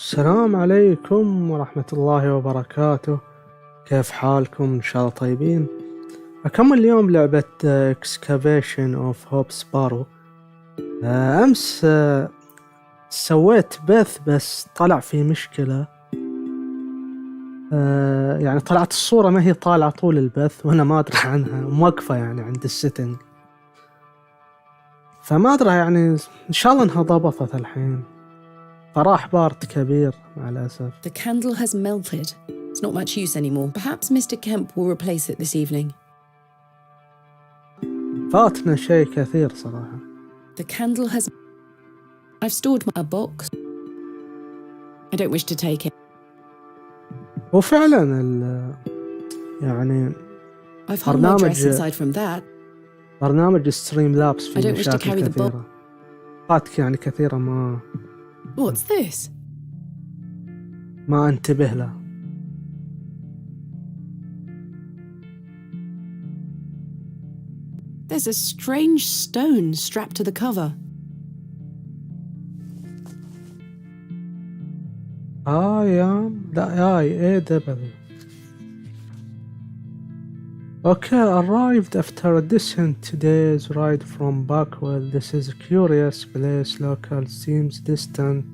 السلام عليكم ورحمة الله وبركاته. كيف حالكم؟ إن شاء الله طيبين. أكمل اليوم لعبة Excavation of Hope's Barrow. أمس سويت بث بس طلع في مشكلة. يعني طلعت الصورة ما هي طالعة طول البث وأنا ما أدري عنها، موقفة يعني عند السيتنج، فما أدري يعني إن شاء الله إنها ضبطت الحين. فراح بارت كبير مع الأسف. The candle has melted. It's not much use anymore. Perhaps Mr. Kemp will replace it this evening. فاتنا شيء كثير صراحة. The candle has... I've stored a box. I don't wish to take it. وفعلا يعني I've hung my dress aside from that. برنامج ستريم لابس I فيه don't wish to مشاكل carry the كثيرة. فاتك يعني كثيرة What's this? ما انتبه له. There's a strange stone strapped to the cover. Okay, arrived after a decent day's ride from Barrow. This is a curious place. Local seems distant.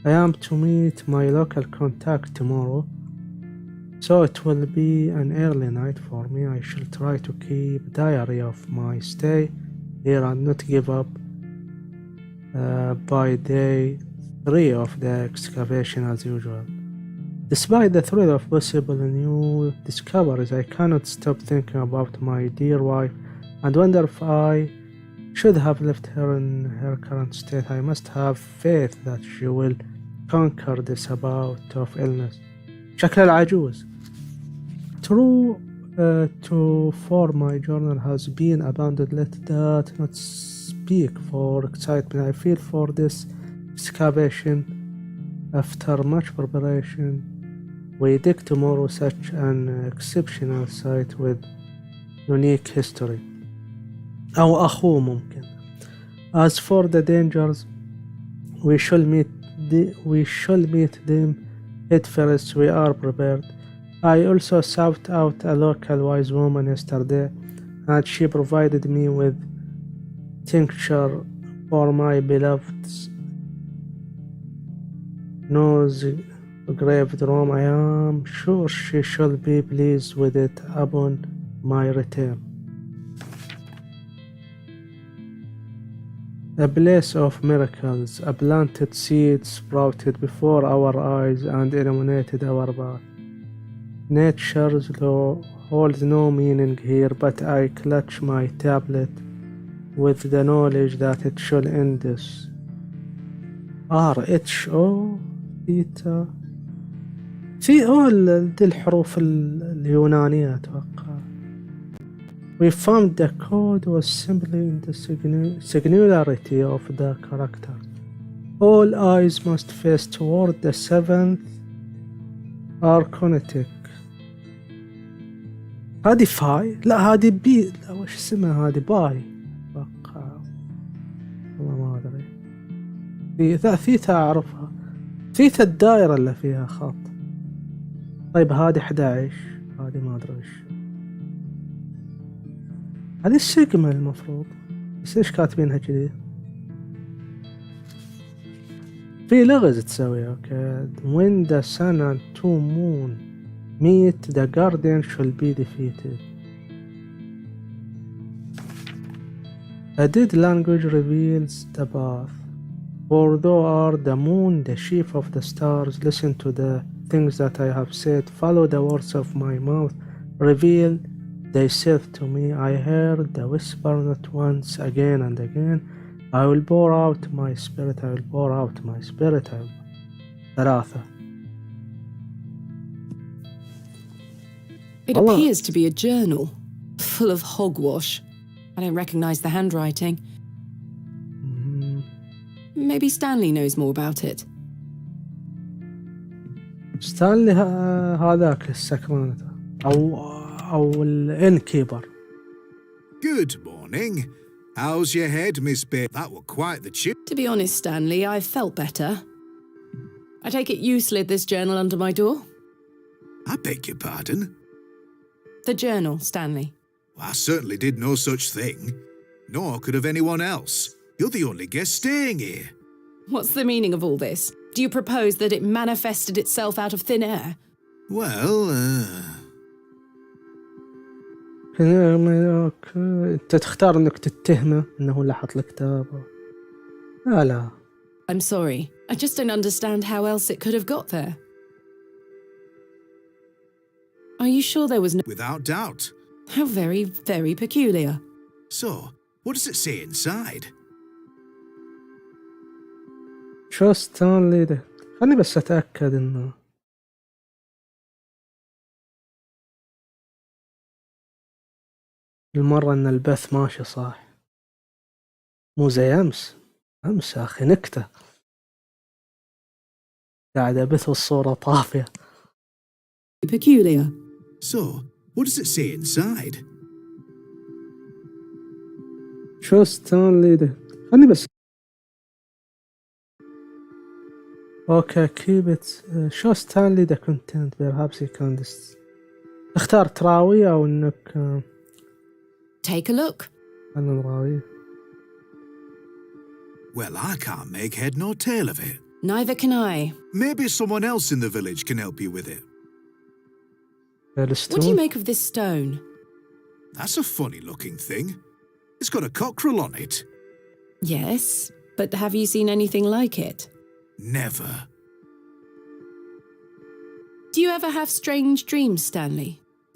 I am to meet my local contact tomorrow, so it will be an early night for me. I shall try to keep diary of my stay here and not give up by day 3 of the excavation as usual. Despite the thrill of possible new discoveries, I cannot stop thinking about my dear wife and wonder if I should have left her in her current state. I must have faith that she will conquer this bout of illness. شكل العجوز. True for my journal has been abandoned. Let that not speak for excitement I feel for this excavation. After much preparation, we dig tomorrow such an exceptional site with unique history. أو أخوه ممكن. As for the dangers, we shall meet them head first. We are prepared. I also sought out a local wise woman yesterday, and she provided me with tincture for my beloved's nose engraved room. I am sure she shall be pleased with it upon my return. A place of miracles. A planted seed sprouted before our eyes and illuminated our path. Nature's law holds no meaning here, but I clutch my tablet with the knowledge that it shall end this. R-H-O theta في دي الحروف اليونانية أتوقع. We found the code was simply in the singularity of the characters. All eyes must face toward the 7th Archonitic. هذه فاي؟ لا هذه بي، لا وش اسمها هذه؟ باي أتوقع، والله ما أدري. ثيتا أعرفها، ثيتا الدائرة اللي فيها خط. طيب هذه 11، هذه ما أدري وش. هذه السيجما المفروض، بس ليش كاتبينها كذي؟ في لغز تسوي. أوكي. When the sun and two moon meet, the guardian shall be defeated. A dead language reveals the path. For thou art the moon, the chief of the stars. Listen to the things that I have said. Follow the words of my mouth. Reveal thyself to me. I heard the whisper not once, again and again. I will pour out my spirit. I will pour out my spirit. ثلاثة. It appears to be a journal full of hogwash. I don't recognize the handwriting. Maybe Stanley knows more about it. ستانلي هذاك السكرانة أو الإنكيبر. Good morning. How's your head, Miss Bear? That were quite the chip. To be honest, Stanley, I've felt better. I take it you slid this journal under my door? I beg your pardon? The journal, Stanley. I certainly did no such thing. Nor could have anyone else. You're the only guest staying here. What's the meaning of all this? Do you propose that it manifested itself out of thin air? Well, انت تختار انك تتهمه انه هو اللي حط الكتاب. لا. I'm sorry. I just don't understand how else it could have got there. Are you sure there was no... without doubt. How very, very peculiar. So, what does it say inside? شو ستانلي ده؟ خلني بس اتأكد انه المرة ان البث ماشي صح. مو زي امس يا اخي نكتة قاعد ابث والصورة طافية. Peculiar. So, what does it say inside? شو ستانلي ده؟ خلني بس. اوكي keep it. شو ستانلي ده content perhaps you can اختار تراوي او انك Take a look. انا نراوي. Well, I can't make head nor tail of it. Neither can I. Maybe someone else in the village can help you with it. What do you make of this stone? That's a funny-looking thing. It's got a cockerel on it. Yes, but have you seen anything like it? Never. Do you ever have strange dreams, Stanley?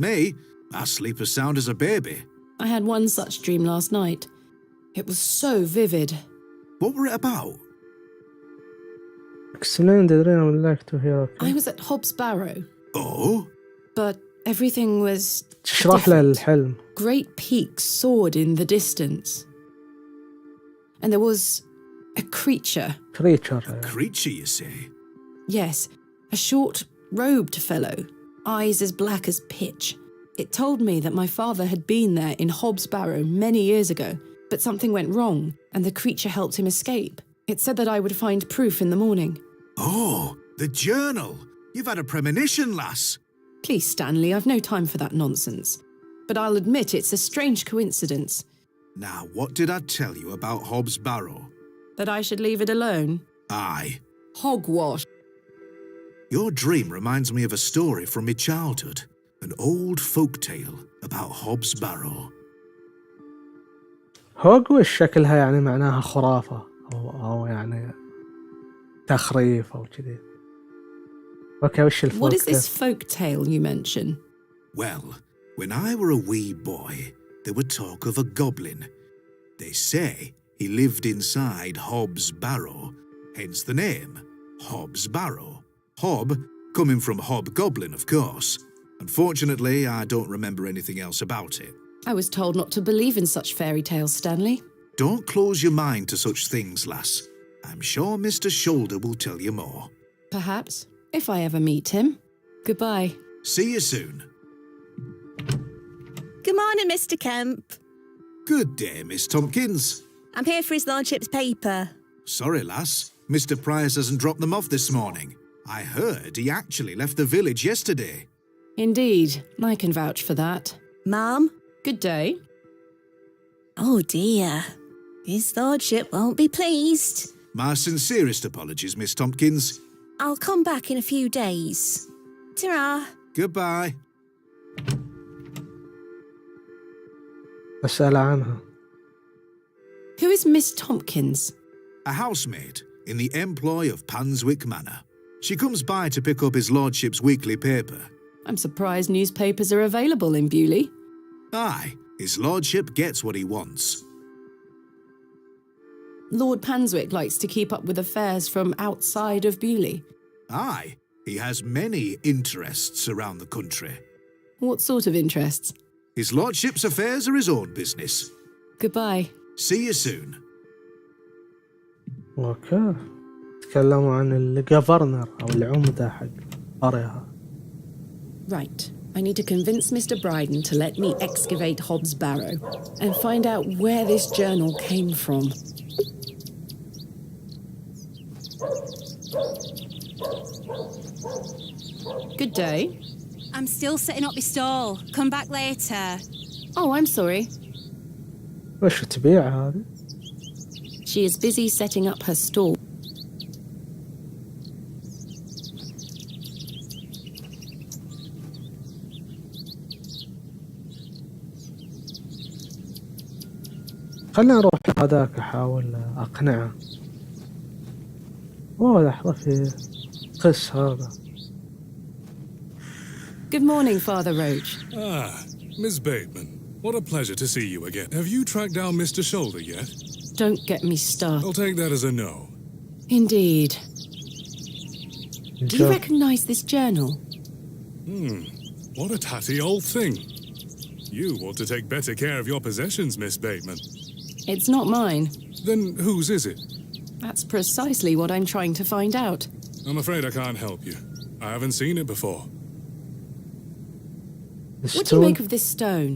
Me? I sleep as sound as a baby. I had one such dream last night. It was so vivid. What were it about? Explain the dream. I would like to hear. Okay. I was at Hobbs Barrow. Oh? But everything was اشرح له الحلم. Great peaks soared in the distance. And there was a creature. Creature. Creature, you say? Yes, a short, robed fellow, eyes as black as pitch. It told me that my father had been there in Hobbs Barrow many years ago, but something went wrong, and the creature helped him escape. It said that I would find proof in the morning. Oh, the journal. You've had a premonition, lass. Please, Stanley, I've no time for that nonsense. But I'll admit it's a strange coincidence. Now, what did I tell you about Hobbs Barrow? That I should leave it alone? Aye. Hogwash. Your dream reminds me of a story from my childhood. An old folk tale about Hobbs Barrow. هوغوش شكلها يعني معناها خرافة أو يعني تخريف أو كذي. أوكي وش الفوق؟ What is this folk tale you mention? Well, when I were a wee boy, there were talk of a goblin. They say he lived inside Hobbs Barrow, hence the name, Hobbs Barrow. Hob, coming from hobgoblin, of course. Unfortunately, I don't remember anything else about it. I was told not to believe in such fairy tales, Stanley. Don't close your mind to such things, lass. I'm sure Mr. Shoulder will tell you more. Perhaps, if I ever meet him. Goodbye. See you soon. Good morning, Mr. Kemp. Good day, Miss Tompkins. I'm here for his lordship's paper. Sorry, lass. Mr. Price hasn't dropped them off this morning. I heard he actually left the village yesterday. Indeed, I can vouch for that. Ma'am? Good day. Oh dear. His lordship won't be pleased. My sincerest apologies, Miss Tompkins. I'll come back in a few days. Ta-ra. Goodbye. أسأل عنها. Who is Miss Tompkins? A housemaid in the employ of Panswick Manor. She comes by to pick up his lordship's weekly paper. I'm surprised newspapers are available in Bewley. Aye, his lordship gets what he wants. Lord Panswick likes to keep up with affairs from outside of Bewley. Aye, he has many interests around the country. What sort of interests? His lordship's affairs are his own business. Goodbye. See you soon. اوكي تكلموا عن الجفرنر او العمدة حق قريها. Right. I need to convince Mr. Bryden to let me excavate Hobbs Barrow and find out where this journal came from. Good day. I'm still setting up my stall. Come back later. Oh, I'm sorry. وش تبيع هذه؟ She is busy setting up her stall. خلنا نروح هذاك أحاول أقنعه. أوه لحظة في قس هذا. Good morning, Father Roach. Ah, Miss Bateman. What a pleasure to see you again. Have you tracked down Mr. Shoulder yet? Don't get me started. I'll take that as a no. Indeed. Do you recognise this journal? What a tatty old thing. You ought to take better care of your possessions, Miss Bateman. It's not mine. Then whose is it? That's precisely what I'm trying to find out. I'm afraid I can't help you. I haven't seen it before. What do you make of this stone?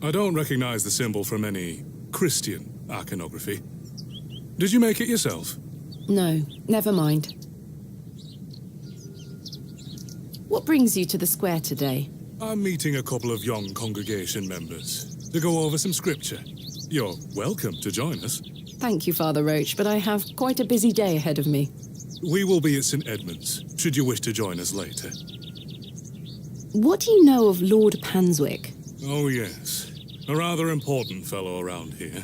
I don't recognize the symbol from any Christian iconography. Did you make it yourself? No, never mind. What brings you to the square today? I'm meeting a couple of young congregation members to go over some scripture. You're welcome to join us. Thank you, Father Roach, but I have quite a busy day ahead of me. We will be at St. Edmund's, should you wish to join us later. What do you know of Lord Panswick? Oh, yes. A rather important fellow around here.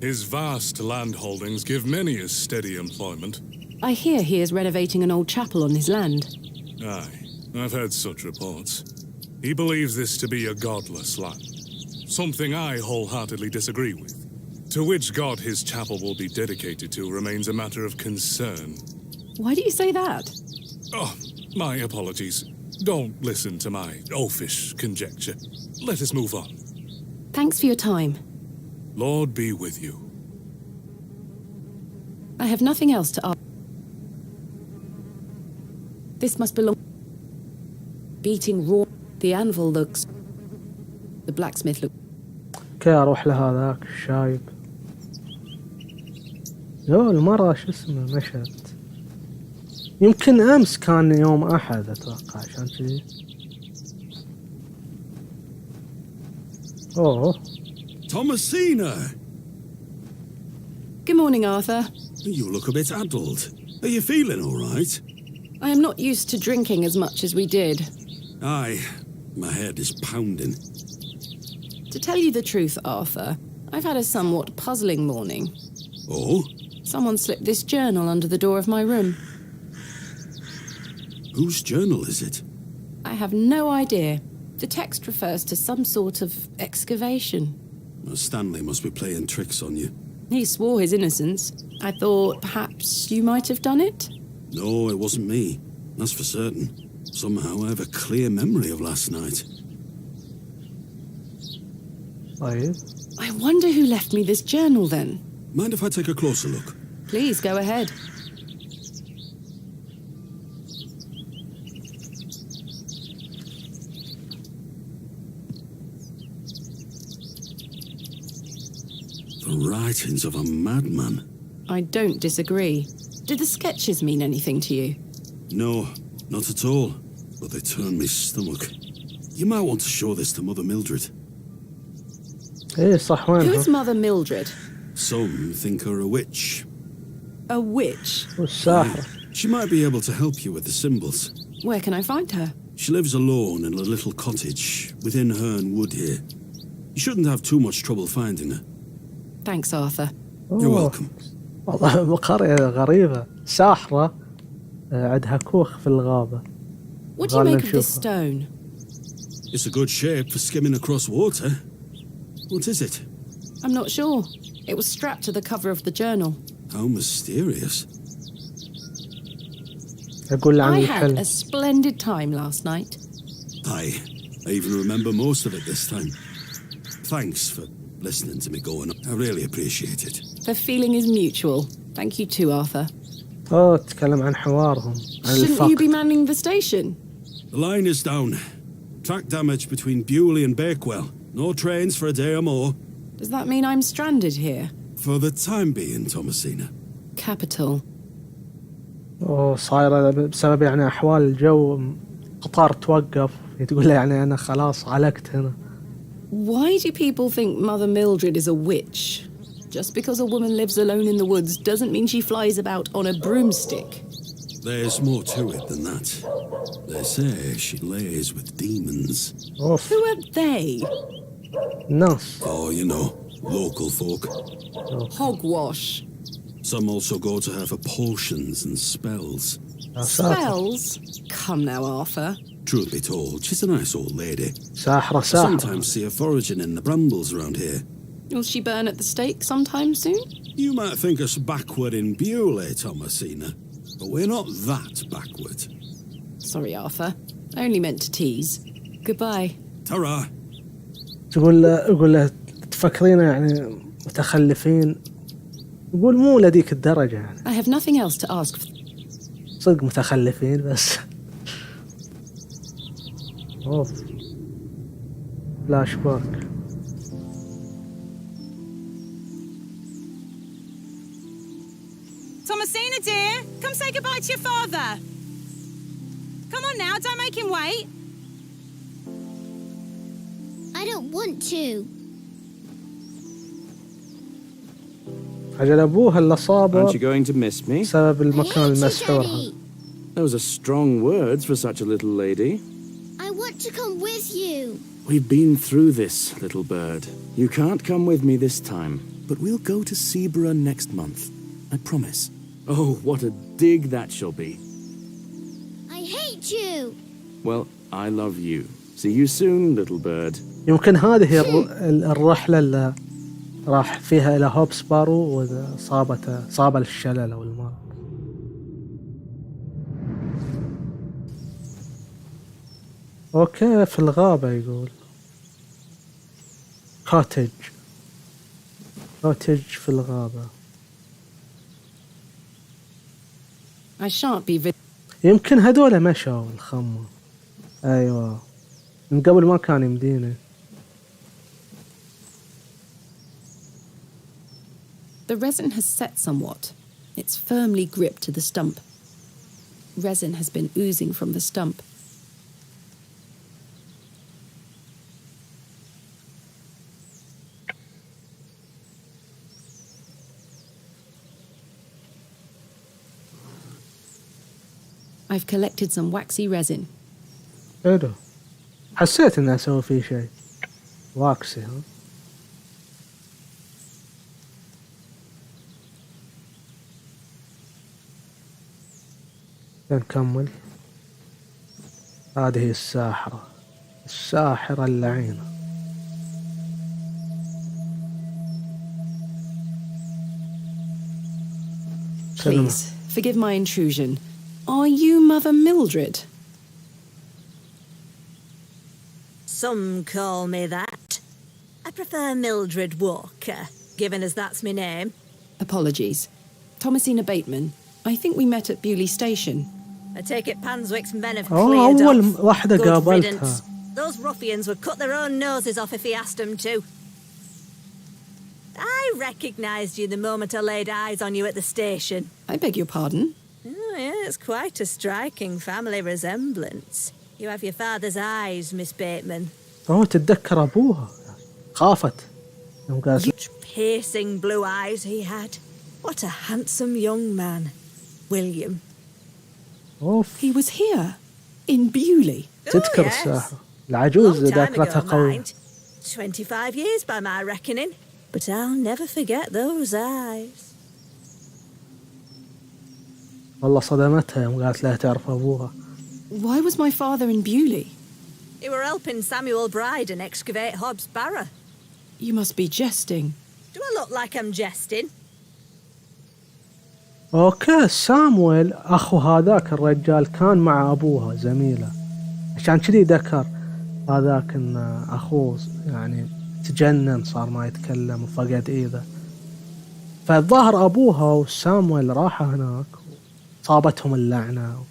His vast land holdings give many a steady employment. I hear he is renovating an old chapel on his land. Aye, I've heard such reports. He believes this to be a godless land, something I wholeheartedly disagree with. To which god his chapel will be dedicated to remains a matter of concern. Why do you say that? Oh, my apologies. Don't listen to my oafish conjecture. Let us move on. Thanks for your time. Lord be with you. I have nothing else to ask. This must belong. Beating raw. The anvil looks. The blacksmith looks. كي أروح لهذاك الشايب. لا المرة شو اسمه مشت. يمكن أمس كان يوم أحد أتوقع عشان كذي. أوه. Thomasina! Good morning, Arthur. You look a bit addled. Are you feeling all right? I am not used to drinking as much as we did. Aye, my head is pounding. To tell you the truth, Arthur, I've had a somewhat puzzling morning. Oh? Someone slipped this journal under the door of my room. Whose journal is it? I have no idea. The text refers to some sort of excavation. Well, Stanley must be playing tricks on you. He swore his innocence. I thought perhaps you might have done it? No, it wasn't me. That's for certain. Somehow I have a clear memory of last night. طيب. I wonder who left me this journal then. Mind if I take a closer look? Please go ahead. The writings of a madman. I don't disagree. Did the sketches mean anything to you? No, not at all. But they turn me stomach. You might want to show this to Mother Mildred. إيه صح وينها؟ Who's Mother Mildred? Some think her a witch. A witch? والساحر. She might be able to help you with the symbols. Where can I find her? She lives alone in a little cottage within Herne Wood here. You shouldn't have too much trouble finding her. Thanks, Arthur. You're welcome. والله قرية غريبة ساحرة عندها كوخ في الغابة. What do you make of this stone? It's a good shape for skimming across water. What is it? I'm not sure. It was strapped to the cover of the journal. How mysterious. أقول عن I had الحلم. a splendid time last night. Aye, I even remember most of it this time. Thanks for listening to me going on. I really appreciate it. The feeling is mutual. Thank you too, Arthur. أوه تتكلم عن حوارهم عن Shouldn't you be الفقر. manning the station? The line is down. Track damage between Bewley and Bakewell. No trains for a day or more. Does that mean I'm stranded here? For the time being, Thomasina. Capital. وصايرة بسبب يعني أحوال الجو، قطار توقف، تقول له يعني أنا خلاص علقت هنا. Why do people think Mother Mildred is a witch? Just because a woman lives alone in the woods doesn't mean she flies about on a broomstick. There's more to it than that. They say she lays with demons. أوف. Who are they? الناس. Oh, you know, local folk. Hogwash. Some also go to her for potions and spells. يا ساتر. Spells? Come now, Arthur. Truth be told, she's a nice old lady. ساحرة I ساحرة. sometimes see her foraging in the brambles around here. Will she burn at the stake sometime soon? You might think us backward in Bewley, Thomasina, but we're not that backward. Sorry, Arthur. I only meant to tease. Goodbye. Ta-ra! يقول له تفكرين يعني متخلفين؟ يقول مو لديك الدرجة يعني. I have nothing else to ask. صدق متخلفين بس. أوف. فلاش باك. Thomasina, dear, come say goodbye to your father. Come on now, don't make him wait. I don't want to. أجل أبوها اللي صابه Aren't you going to miss me? بسبب I المكان hate you, المسحور Daddy. هذا. Those are strong words for such a little lady. I want to come with you. We've been through this, little bird. You can't come with me this time, but we'll go to Seaborough next month. I promise. Oh, what a dig that shall be. I hate you. Well, I love you. See you soon, little bird. يمكن هذه هي الرحلة اللي راح فيها إلى هوبس بارو صاب الشلل أو المرض. أوكي في الغابة يقول كوتج في الغابة. I shan't be يمكن هدول مشوا الخمة. أيوة من قبل ما كان يمدينه. The resin has set somewhat. It's firmly gripped to the stump. Resin has been oozing from the stump. I've collected some waxy resin. حلو. حسيت إني أسوي فيه شيء. واكسي ها. نكمل. هذه الساحرة اللعينة. Please, forgive my intrusion. Are you Mother Mildred? Some call me that. I prefer Mildred Walker, given as that's my name. Apologies. Thomasina Bateman. I think we met at Bewley Station. I take it Panswick's men have أوه cleared أول off. واحدة Good قابلتها. riddance. Those ruffians would cut their own noses off if he asked them to. I recognised you the moment I laid eyes on you at the station. I beg your pardon? Oh, yeah, it's quite a striking family resemblance. You have your father's eyes, Miss Bateman. أوه تتذكر أبوها. خافت. يوم قالت Such piercing blue eyes he had. What a handsome young man. William. أوف. He was here, in Bewley. تذكر yes. الساحرة. العجوز Long time ذاكرتها ago, قوية. mind. 25 years by my reckoning. But I'll never forget those eyes. والله صدمتها يوم قالت لها تعرف أبوها. Why was my father in Bewley? You were helping Samuel Bryden excavate Hobbs Barrow. You must be jesting. Do I look like I'm jesting? أوكي سامويل أخو هذاك الرجال كان مع أبوها زميله. عشان كذي ذكر هذاك إن أخوه يعني تجنن صار ما يتكلم وفقد إيده. فالظاهر أبوها وسامويل راحوا هناك صابتهم اللعنة.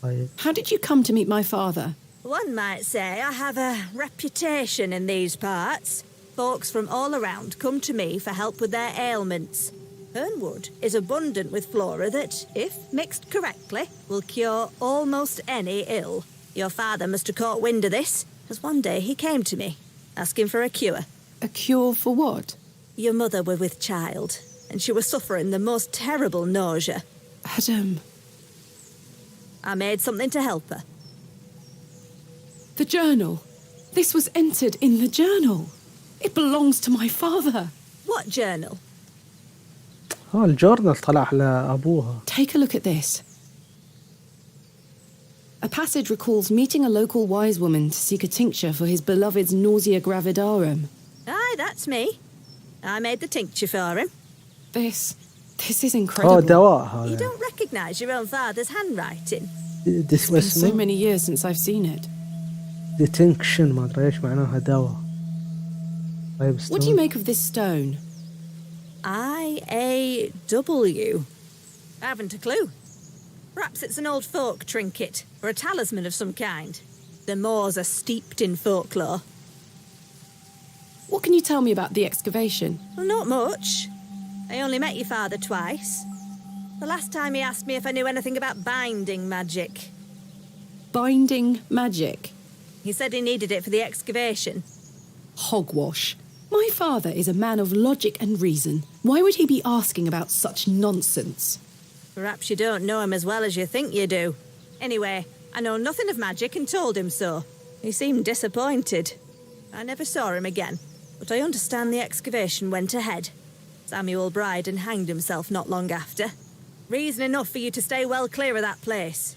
طيب. How did you come to meet my father? One might say I have a reputation in these parts. Folks from all around come to me for help with their ailments. Fernwood is abundant with flora that, if mixed correctly, will cure almost any ill. Your father must have caught wind of this, as one day he came to me, asking for a cure. A cure for what? Your mother were with child, and she was suffering the most terrible nausea. Adam. I made something to help her. The journal. This was entered in the journal. It belongs to my father. What journal? الجورنال طلع لأبوها. Take a look at this. A passage recalls meeting a local wise woman to seek a tincture for his beloved's nausea gravidarum. Aye, that's me. I made the tincture for him. This is incredible. دواء You هذا. don't recognise your own father's handwriting. It's been so many years since I've seen it. detention ما أدري إيش معناها دواء. طيب What do you make of this stone? I-A-W. I haven't a clue. Perhaps it's an old folk trinket, or a talisman of some kind. The moors are steeped in folklore. What can you tell me about the excavation? Well, not much. I only met your father twice. The last time he asked me if I knew anything about binding magic. Binding magic? He said he needed it for the excavation. Hogwash. My father is a man of logic and reason. Why would he be asking about such nonsense? Perhaps you don't know him as well as you think you do. Anyway, I know nothing of magic and told him so. He seemed disappointed. I never saw him again, but I understand the excavation went ahead. Samuel Bryden hanged himself not long after. Reason enough for you to stay well clear of that place.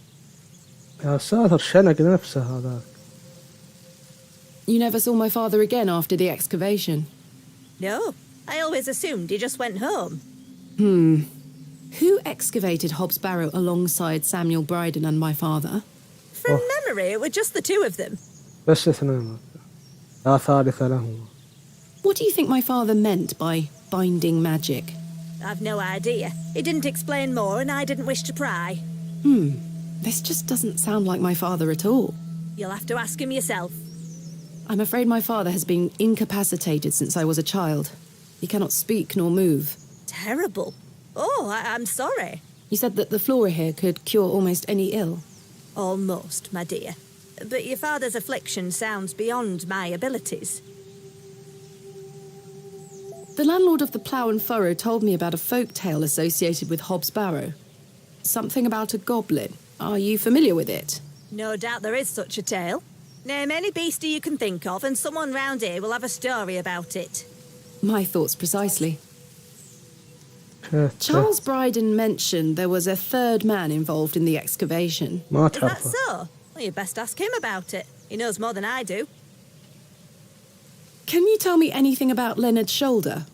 يا ساتر شنق نفسه هذاك. You never saw my father again after the excavation? No, I always assumed he just went home. Who excavated Hobbs Barrow alongside Samuel Bryden and my father? From memory, it were just the two of them. بس اثنين. لا ثالث لهما. What do you think my father meant by binding magic? I've no idea. He didn't explain more, and I didn't wish to pry. This just doesn't sound like my father at all. You'll have to ask him yourself. I'm afraid my father has been incapacitated since I was a child. He cannot speak nor move. Terrible. Oh, I'm sorry. You said that the flora here could cure almost any ill. Almost, my dear. But your father's affliction sounds beyond my abilities. The landlord of the Plough and Furrow told me about a folk tale associated with Hobbs Barrow. Something about a goblin. Are you familiar with it? No doubt there is such a tale. Name any beastie you can think of, and someone round here will have a story about it. My thoughts precisely. Charles Bryden mentioned there was a third man involved in the excavation. ما Is that تعرفه. so? Well, you best ask him about it. He knows more than I do. Can you tell me anything about Leonard Shoulder?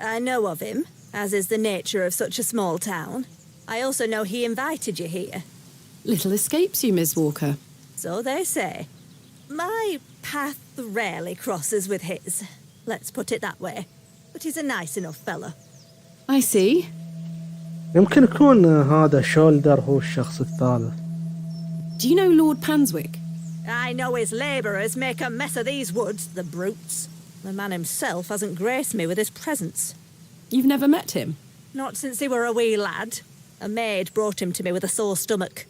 I know of him, as is the nature of such a small town. I also know he invited you here. Little escapes you, Miss Walker. So they say. My path rarely crosses with his. Let's put it that way. But he's a nice enough fellow. I see. يمكن يكون هذا شولدر هو الشخص الثالث. Do you know Lord Panswick? I know his labourers make a mess of these woods, the brutes. The man himself hasn't graced me with his presence. You've never met him? Not since he were a wee lad. A maid brought him to me with a sore stomach.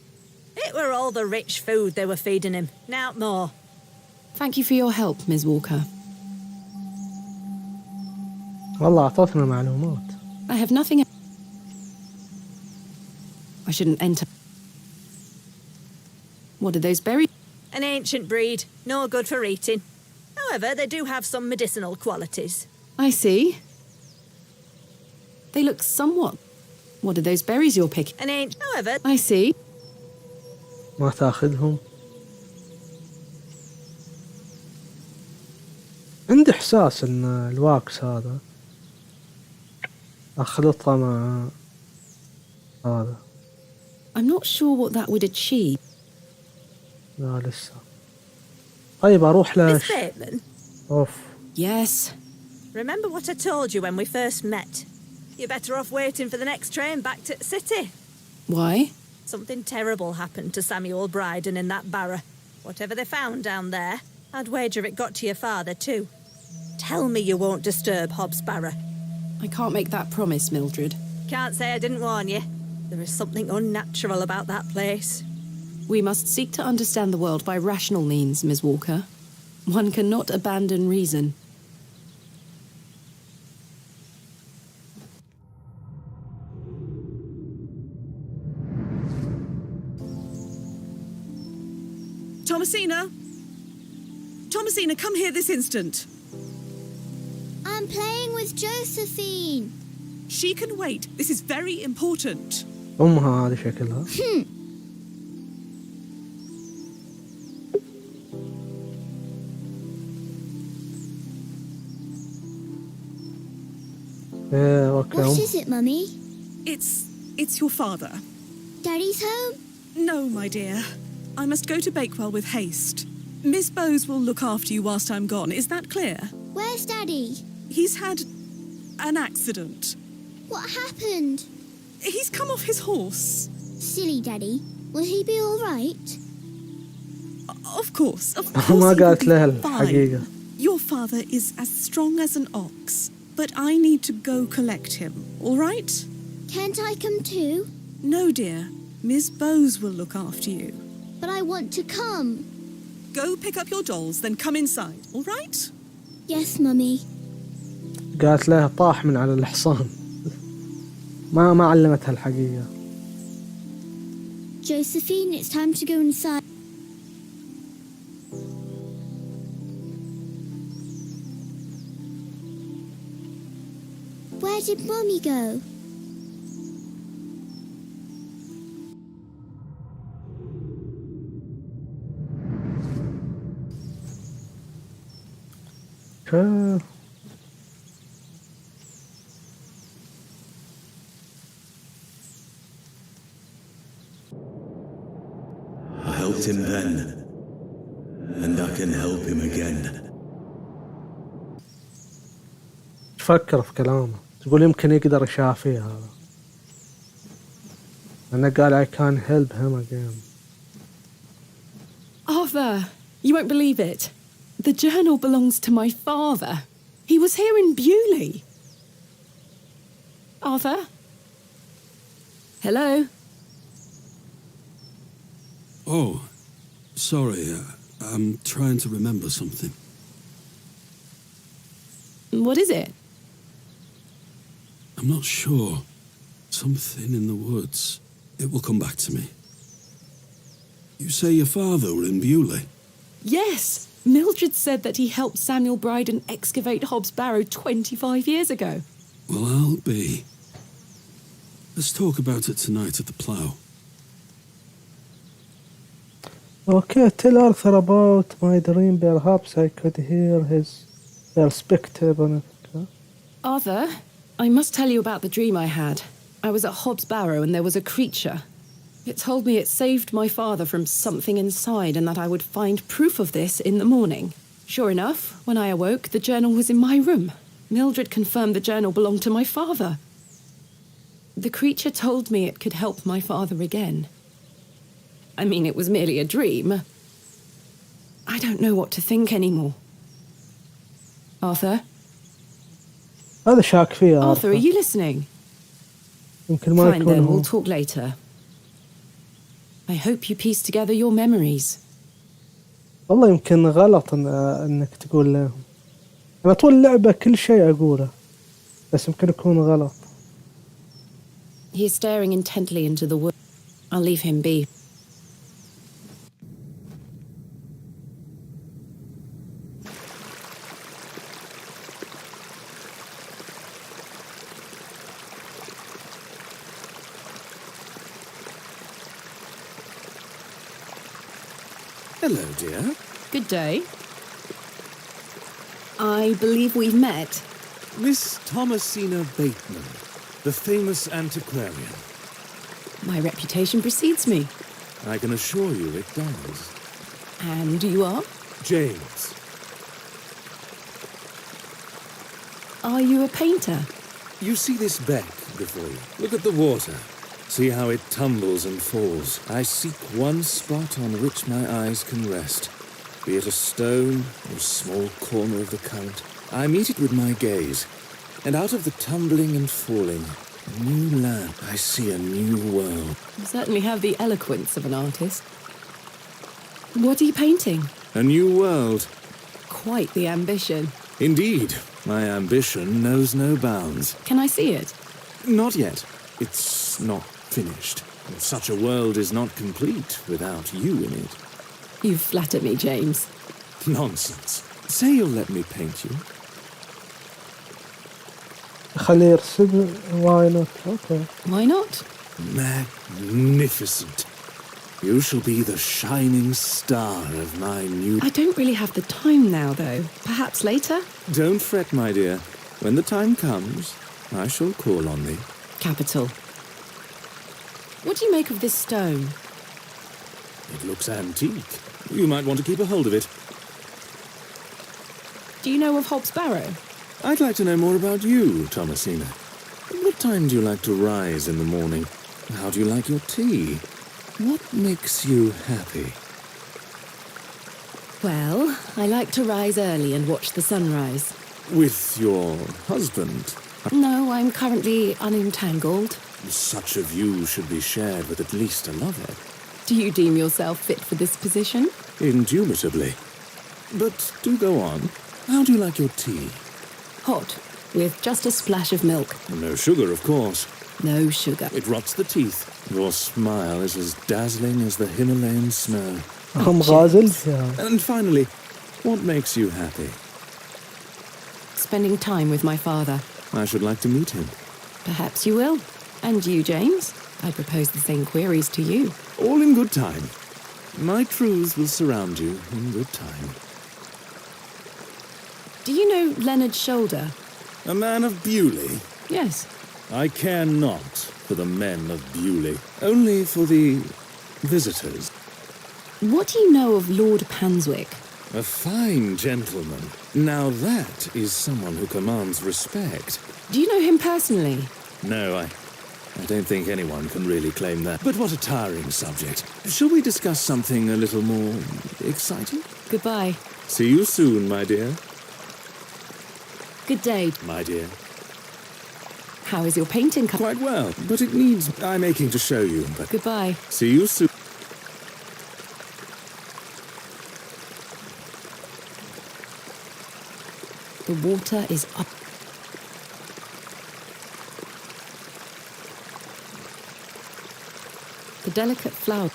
It were all the rich food they were feeding him, nowt more. Thank you for your help, Ms. Walker. والله أعطتنا معلومات. I have nothing. I shouldn't enter. What are those berries? An ancient breed, no good for eating. However, they do have some medicinal qualities. I see. They look somewhat. What are those berries you're picking? An ancient, however, I see. ما تاخذهم. عندي إحساس إن الواكس هذا أخلطه مع هذا. I'm not sure what that would achieve. لا لسه. طيب أروح ل. Miss Bateman, أوف. Yes. remember what I told you when we first met? You're better off waiting for the next train back to the city. Why? Something terrible happened to Samuel Bryden in that barrow. Whatever they found down there, I'd wager it got to your father too. Tell me you won't disturb Hobbs Barrow. I can't make that promise, Mildred. Can't say I didn't warn you. There is something unnatural about that place. We must seek to understand the world by rational means, Ms. Walker. One cannot abandon reason. Thomasina? Thomasina, come here this instant. I'm playing with Josephine. She can wait. This is very important. أمها هذه شكلها. Okay. What is it, Mummy? It's your father. Daddy's home? No, my dear. I must go to Bakewell with haste. Miss Bowes will look after you whilst I'm gone. Is that clear? Where's Daddy? He's had an accident. What happened? He's come off his horse. Silly Daddy. Will he be all right? Of course. ما he will قالت be لها fine. الحقيقة. Your father is as strong as an ox, but I need to go collect him, all right? Can't I come too? No, dear. Miss Bowes will look after you. But I want to come. Go pick up your dolls, then come inside, all right? Yes, Mummy. قالت لها طاح من على الحصان. ما علمتها الحقيقة. Josephine, it's time to go inside. Where did Mummy go? Okay. I helped him then, and I can help him again. تفكر في كلامه تقول يمكن يقدر يشافيه هذا. أنا قال I can help him again. Arthur, you won't believe it. The journal belongs to my father. He was here in Bewley. Arthur? Hello? Oh, sorry. I'm trying to remember something. What is it? I'm not sure. Something in the woods. It will come back to me. You say your father were in Bewley? Yes. Mildred said that he helped Samuel Bryden excavate Hobbs Barrow 25 years ago. Well, I'll be. Let's talk about it tonight at the plough. Okay, tell Arthur about my dream. Perhaps I could hear his perspective on it. Arthur, I must tell you about the dream I had. I was at Hobbs Barrow and there was a creature. It told me it saved my father from something inside and that I would find proof of this in the morning. Sure enough, when I awoke, the journal was in my room. Mildred confirmed the journal belonged to my father. The creature told me it could help my father again. I mean, it was merely a dream. I don't know what to think anymore. Arthur? هذا شاك فيه Arthur, are you listening? يمكن ما Fine يكون then, هو. we'll talk later. I hope you piece together your memories. والله يمكن غلط انك تقول لهم. انا طول اللعبة كل شيء اقوله بس يمكن يكون غلط. He is staring intently into the wood. I'll leave him be. Hello, dear. Good day. I believe we've met. Miss Thomasina Bateman, the famous antiquarian. My reputation precedes me. I can assure you it does. And you are? James. Are you a painter? You see this beck before you? Look at the water. See how it tumbles and falls. I seek one spot on which my eyes can rest. Be it a stone or a small corner of the current. I meet it with my gaze, and out of the tumbling and falling, A new land. I see a new world. You certainly have the eloquence of an artist. What are you painting? A new world. Quite the ambition. Indeed, my ambition knows no bounds. Can I see it? Not yet. It's not finished. Such a world is not complete without you in it. You flatter me, James. Nonsense. Say you'll let me paint you. خليه يرسم. Why not? Okay. Why not? Magnificent. You shall be the shining star of my new... I don't really have the time now, though. Perhaps later? Don't fret, my dear. When the time comes, I shall call on thee. Capital. What do you make of this stone? It looks antique. You might want to keep a hold of it. Do you know of Hobbs Barrow? I'd like to know more about you, Thomasina. What time do you like to rise in the morning? How do you like your tea? What makes you happy? Well, I like to rise early and watch the sunrise. With your husband? No, I'm currently unentangled. Such a view should be shared with at least a lover. Do you deem yourself fit for this position? Indubitably. But do go on. How do you like your tea? Hot, with just a splash of milk. No sugar, of course. No sugar. It rots the teeth. Your smile is as dazzling as the Himalayan snow. And finally, what makes you happy? Spending time with my father. I should like to meet him. Perhaps you will. And you, James? I propose the same queries to you. All in good time. My truths will surround you in good time. Do you know Leonard Shoulder? A man of Bewley? Yes. I care not for the men of Bewley, only for the visitors. What do you know of Lord Panswick? A fine gentleman. Now that is someone who commands respect. Do you know him personally? No, I don't think anyone can really claim that. But what a tiring subject. Shall we discuss something a little more exciting? Goodbye. See you soon, my dear. Good day, my dear. How is your painting? Quite well, but it needs eye making to show you. But goodbye. See you soon. The water is up. The delicate flower.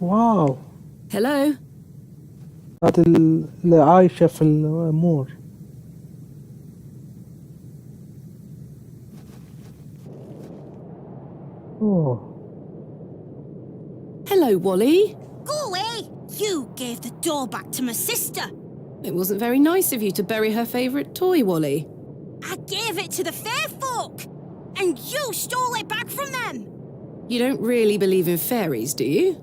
واو. Hello. هذه اللي عايشة في المور. Oh. Hello, Wally. Go away! You gave the doll back to my sister. It wasn't very nice of you to bury her favourite toy, Wally. I gave it to the fair folk, and you stole it back from them. You don't really believe in fairies, do you?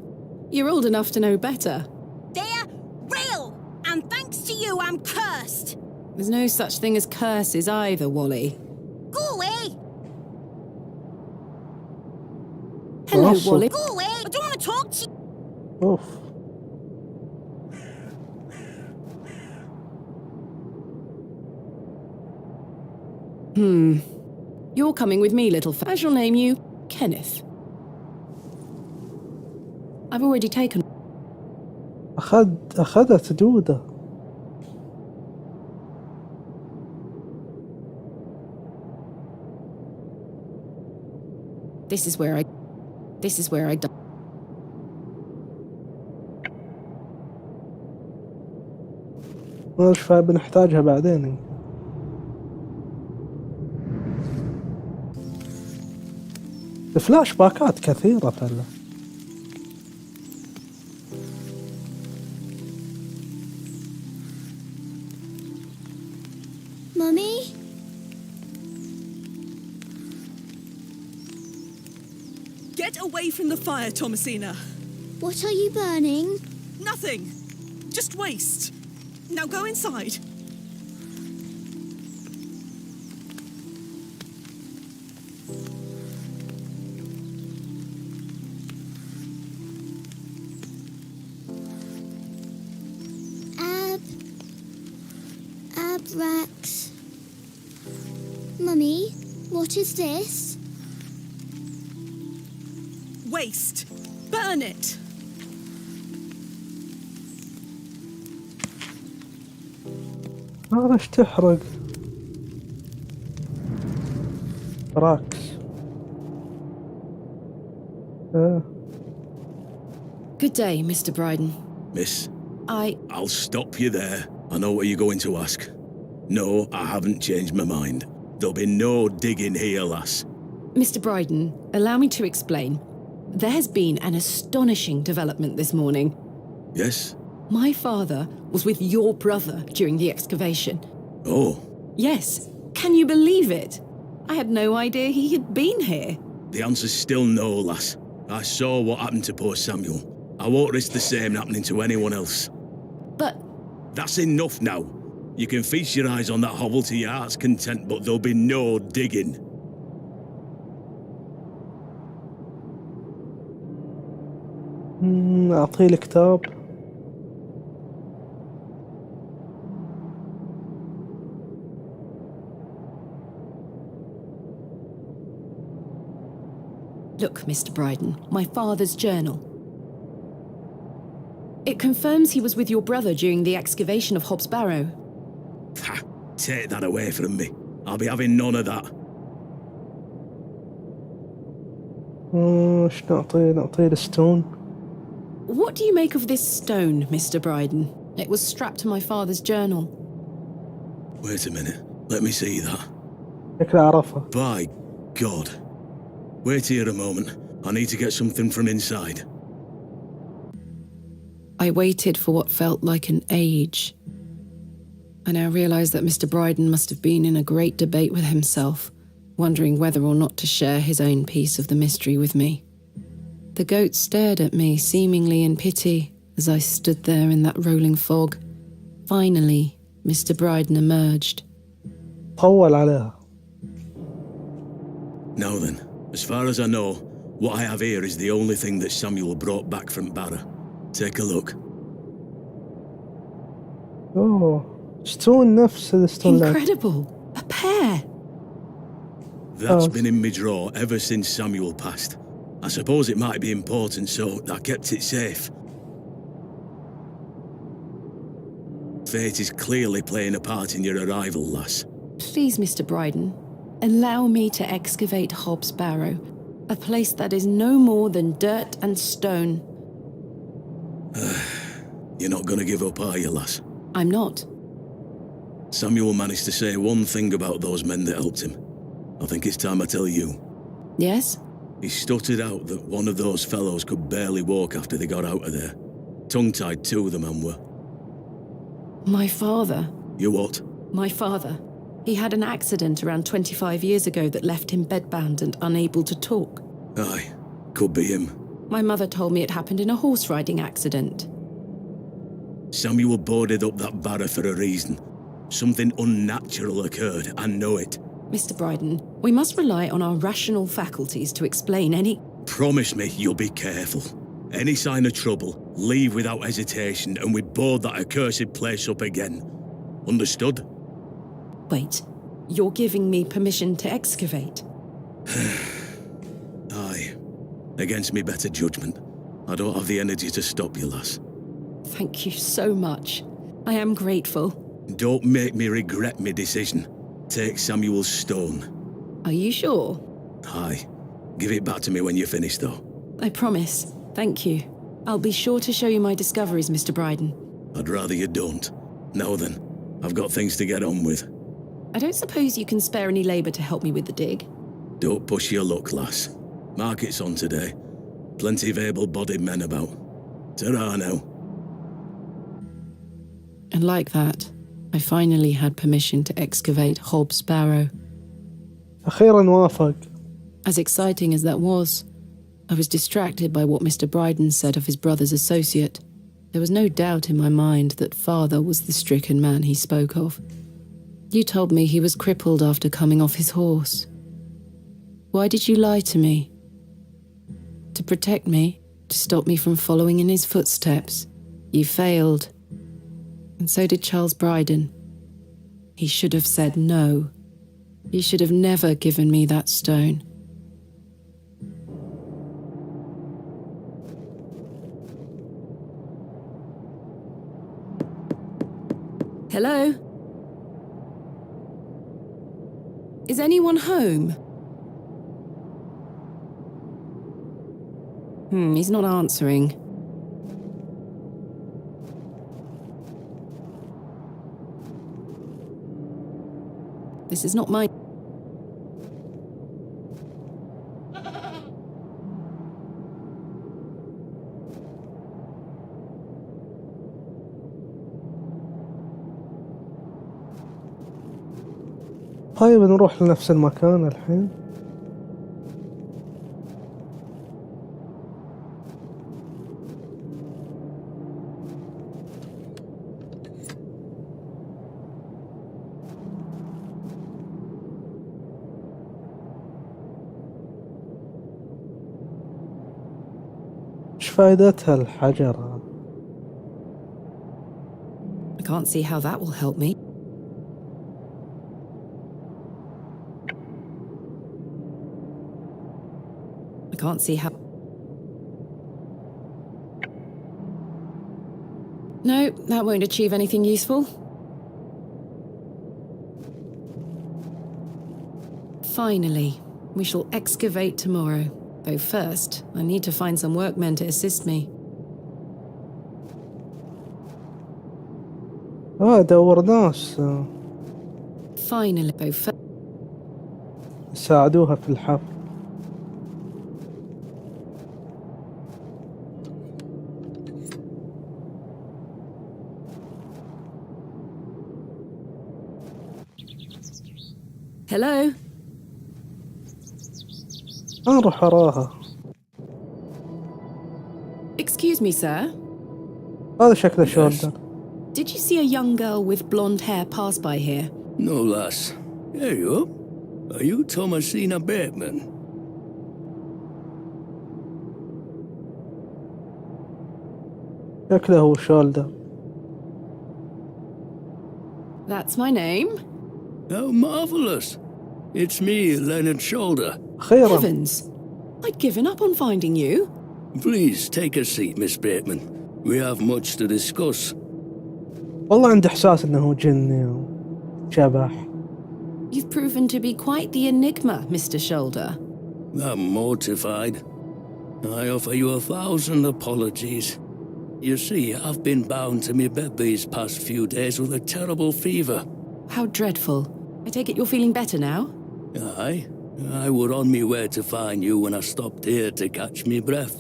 You're old enough to know better. They're real, and thanks to you, I'm cursed. There's no such thing as curses either, Wally. Go away! Hello, Awesome. Wally. Go away! I don't want to talk to you. Oof. You're coming with me, little I shall name you Kenneth. I've already taken... أخذت دودة. This is where I die. مش فاهم بنحتاجها بعدين. الفلاش باكات كثيرة فعلا. Mummy? Get away from the fire, Thomasina. What are you burning? Nothing. Just waste. Now go inside. Abrax. Mummy, what is this? Waste. Burn it. ليش تحرق؟ راكس. Good day, Mr. Bryden. Miss, I... I'll stop you there. I know what you're going to ask. No, I haven't changed my mind. There'll be no digging here, lass. Mr. Bryden, allow me to explain. There has been an astonishing development this morning. Yes? My father was with your brother during the excavation. Oh. Yes. Can you believe it? I had no idea he had been here. The answer's still no, lass. I saw what happened to poor Samuel. I won't risk the same happening to anyone else. But... That's enough now. You can feast your eyes on that hovel to your heart's content, but there'll be no digging. أعطيه الكتاب. Look, Mr. Bryden, my father's journal. It confirms he was with your brother during the excavation of Hobbs Barrow. Ha! Take that away from me. I'll be having none of that. ايش نعطيه الستون. What do you make of this stone, Mr. Bryden? It was strapped to my father's journal. Wait a minute. Let me see that. شكله عرفه. By God. Wait here a moment. I need to get something from inside. I waited for what felt like an age. I now realize that Mr. Bryden must have been in a great debate with himself, wondering whether or not to share his own piece of the mystery with me. The goat stared at me, seemingly in pity, as I stood there in that rolling fog. Finally, Mr. Bryden emerged. طول عليها. Now then, as far as I know, what I have here is the only thing that Samuel brought back from Barrow. Take a look. أوه. ستون نفس الستون. Incredible! A pair! That's been in my drawer ever since Samuel passed. I suppose it might be important, so I kept it safe. Fate is clearly playing a part in your arrival, lass. Please, Mr. Bryden, allow me to excavate Hobbs Barrow, a place that is no more than dirt and stone. You're not going to give up, are you, lass? I'm not. Samuel managed to say one thing about those men that helped him. I think it's time I tell you. Yes? He stuttered out that one of those fellows could barely walk after they got out of there. Tongue-tied too, the man were. My father. You what? My father. He had an accident around 25 years ago that left him bedbound and unable to talk. Aye, could be him. My mother told me it happened in a horse riding accident. Samuel boarded up that barrow for a reason. Something unnatural occurred, I know it. Mr. Bryden, we must rely on our rational faculties to explain any... Promise me you'll be careful. Any sign of trouble, leave without hesitation, and we board that accursed place up again. Understood? Wait, you're giving me permission to excavate? Aye. Against me better judgment. I don't have the energy to stop you, lass. Thank you so much. I am grateful. Don't make me regret my decision. Take Samuel's stone. Are you sure? Aye. Give it back to me when you're finished, though. I promise. Thank you. I'll be sure to show you my discoveries, Mr. Bryden. I'd rather you don't. Now then, I've got things to get on with. I don't suppose you can spare any labour to help me with the dig? Don't push your luck, lass. Market's on today. Plenty of able-bodied men about. Ta-ra now. And like that, I finally had permission to excavate Hobbs Barrow. أخيراً وافق. As exciting as that was, I was distracted by what Mr. Bryden said of his brother's associate. There was no doubt in my mind that Father was the stricken man he spoke of. You told me he was crippled after coming off his horse. Why did you lie to me? To protect me, to stop me from following in his footsteps. You failed. And so did Charles Bryden. He should have said no. He should have never given me that stone. Hello? Is anyone home? He's not answering. This is not my... طيب نروح لنفس المكان الحين. ايش فائدتها الحجر؟ I can't see how that will help me. I can't see how... No, that won't achieve anything useful. Finally, we shall excavate tomorrow. Though first, I need to find some workmen to assist me. دور ناس Finally, though first... يساعدوها في الحفر. Hello? نروح وراها. Excuse me, sir. هذا شكله شولدر. Did you see a young girl with blonde hair pass by here? No, lass. Here you up. Are you Thomasina Bateman? شكله هو شولدر. That's my name. How marvellous. It's me, Leonard Shoulder. خيرا. Heavens! I'd given up on finding you. Please take a seat, Miss Bateman. We have much to discuss. والله عندي إحساس إنه جني وشبح. You've proven to be quite the enigma, Mr. Shoulder. I'm mortified. I offer you 1,000 apologies. You see, I've been bound to my bed these past few days with a terrible fever. How dreadful. I take it you're feeling better now? Aye. I were on me way to find you when I stopped here to catch me breath.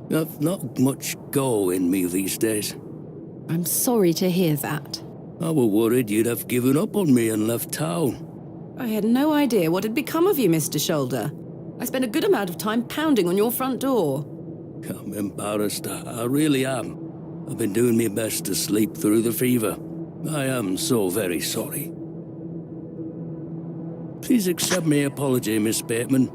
I've not much go in me these days. I'm sorry to hear that. I were worried you'd have given up on me and left town. I had no idea what had become of you, Mr. Shoulder. I spent a good amount of time pounding on your front door. I'm embarrassed. I really am. I've been doing my best to sleep through the fever. I am so very sorry. Please accept my apology, Miss Bateman.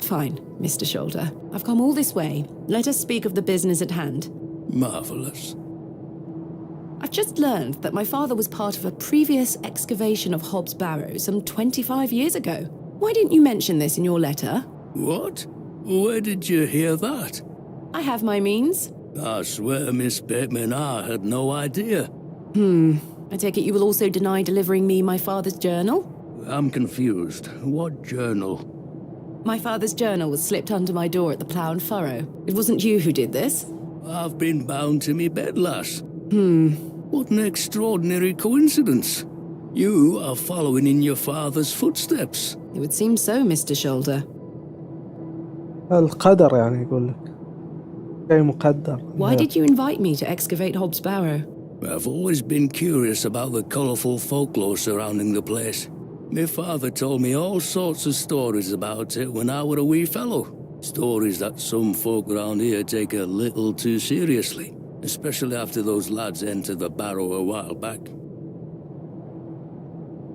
Fine, Mr. Shoulder. I've come all this way. Let us speak of the business at hand. Marvellous. I've just learned that my father was part of a previous excavation of Hobbs Barrow some 25 years ago. Why didn't you mention this in your letter? What? Where did you hear that? I have my means. I swear, Miss Bateman, I had no idea. I take it you will also deny delivering me my father's journal? I'm confused. What journal? My father's journal was slipped under my door at the Plough and Furrow. It wasn't you who did this. I've been bound to me bed, lass. What an extraordinary coincidence. You are following in your father's footsteps. It would seem so, Mr. Shoulder. القدر يعني يقول لك. شيء مقدر. Why did you invite me to excavate Hobbs Barrow? I've always been curious about the colourful folklore surrounding the place. My father told me all sorts of stories about it when I were a wee fellow. Stories that some folk around here take a little too seriously, especially after those lads entered the Barrow a while back.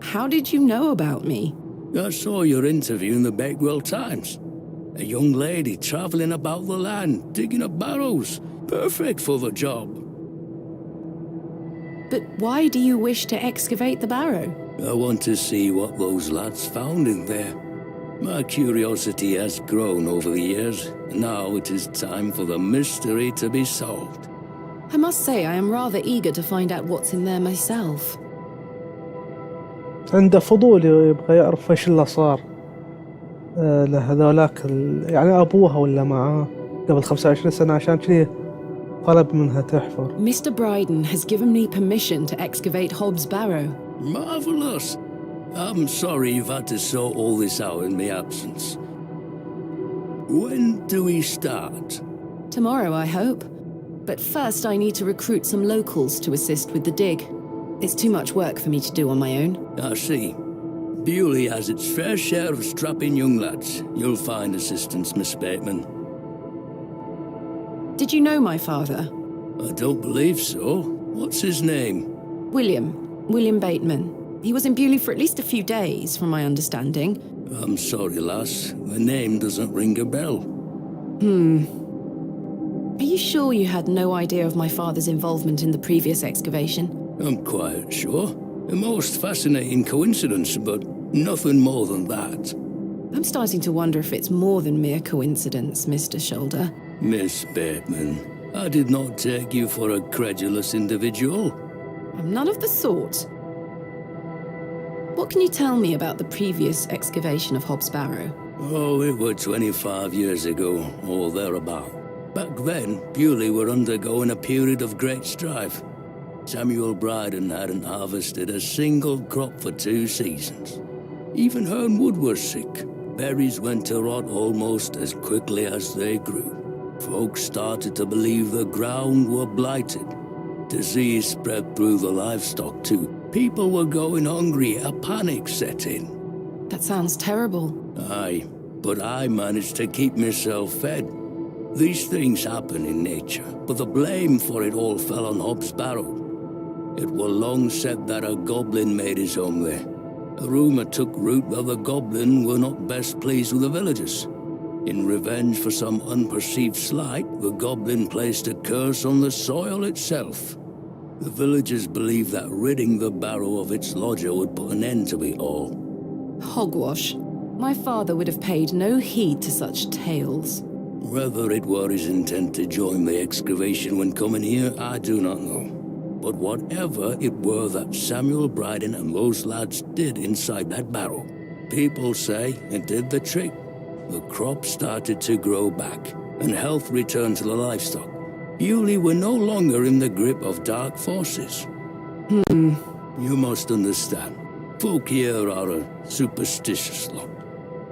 How did you know about me? I saw your interview in the Bakewell Times. A young lady travelling about the land, digging up barrows. Perfect for the job. But why do you wish to excavate the Barrow? I want to see what those lads found in there. My curiosity has grown over the years. Now it is time for the mystery to be solved. I must say I am rather eager to find out what's in there myself. عنده فضول يبغى يعرف ايش اللي صار لهذولاك يعني ابوها ولا معاه قبل 25 سنة عشان كذي طلب منها تحفر. Mr. Bryden has given me permission to excavate Hobbs Barrow. Marvelous! I'm sorry you've had to sort all this out in my absence. When do we start? Tomorrow, I hope. But first I need to recruit some locals to assist with the dig. It's too much work for me to do on my own. I see. Bewley has its fair share of strapping young lads. You'll find assistance, Miss Bateman. Did you know my father? I don't believe so. What's his name? William Bateman. He was in Bewley for at least a few days, from my understanding. I'm sorry, lass. The name doesn't ring a bell. Are you sure you had no idea of my father's involvement in the previous excavation? I'm quite sure. A most fascinating coincidence, but nothing more than that. I'm starting to wonder if it's more than mere coincidence, Mr. Shoulder. Miss Bateman, I did not take you for a credulous individual. I'm none of the sort. What can you tell me about the previous excavation of Hobbs Barrow? Oh, it were 25 years ago, or thereabout. Back then, Bewley were undergoing a period of great strife. Samuel Bryden hadn't harvested a single crop for 2 seasons. Even Hernwood was sick. Berries went to rot almost as quickly as they grew. Folks started to believe the ground were blighted. Disease spread through the livestock too. People were going hungry, a panic set in. That sounds terrible. Aye, but I managed to keep myself fed. These things happen in nature, but the blame for it all fell on Hobbs Barrow. It were long said that a goblin made his home there. A rumour took root that the goblin were not best pleased with the villagers. In revenge for some unperceived slight, the goblin placed a curse on the soil itself. The villagers believed that ridding the Barrow of its lodger would put an end to it all. Hogwash. My father would have paid no heed to such tales. Whether it were his intent to join the excavation when coming here, I do not know. But whatever it were that Samuel Bryden and those lads did inside that barrow, people say it did the trick. The crops started to grow back, and health returned to the livestock. Bewley were no longer in the grip of dark forces. You must understand, folk here are a superstitious lot.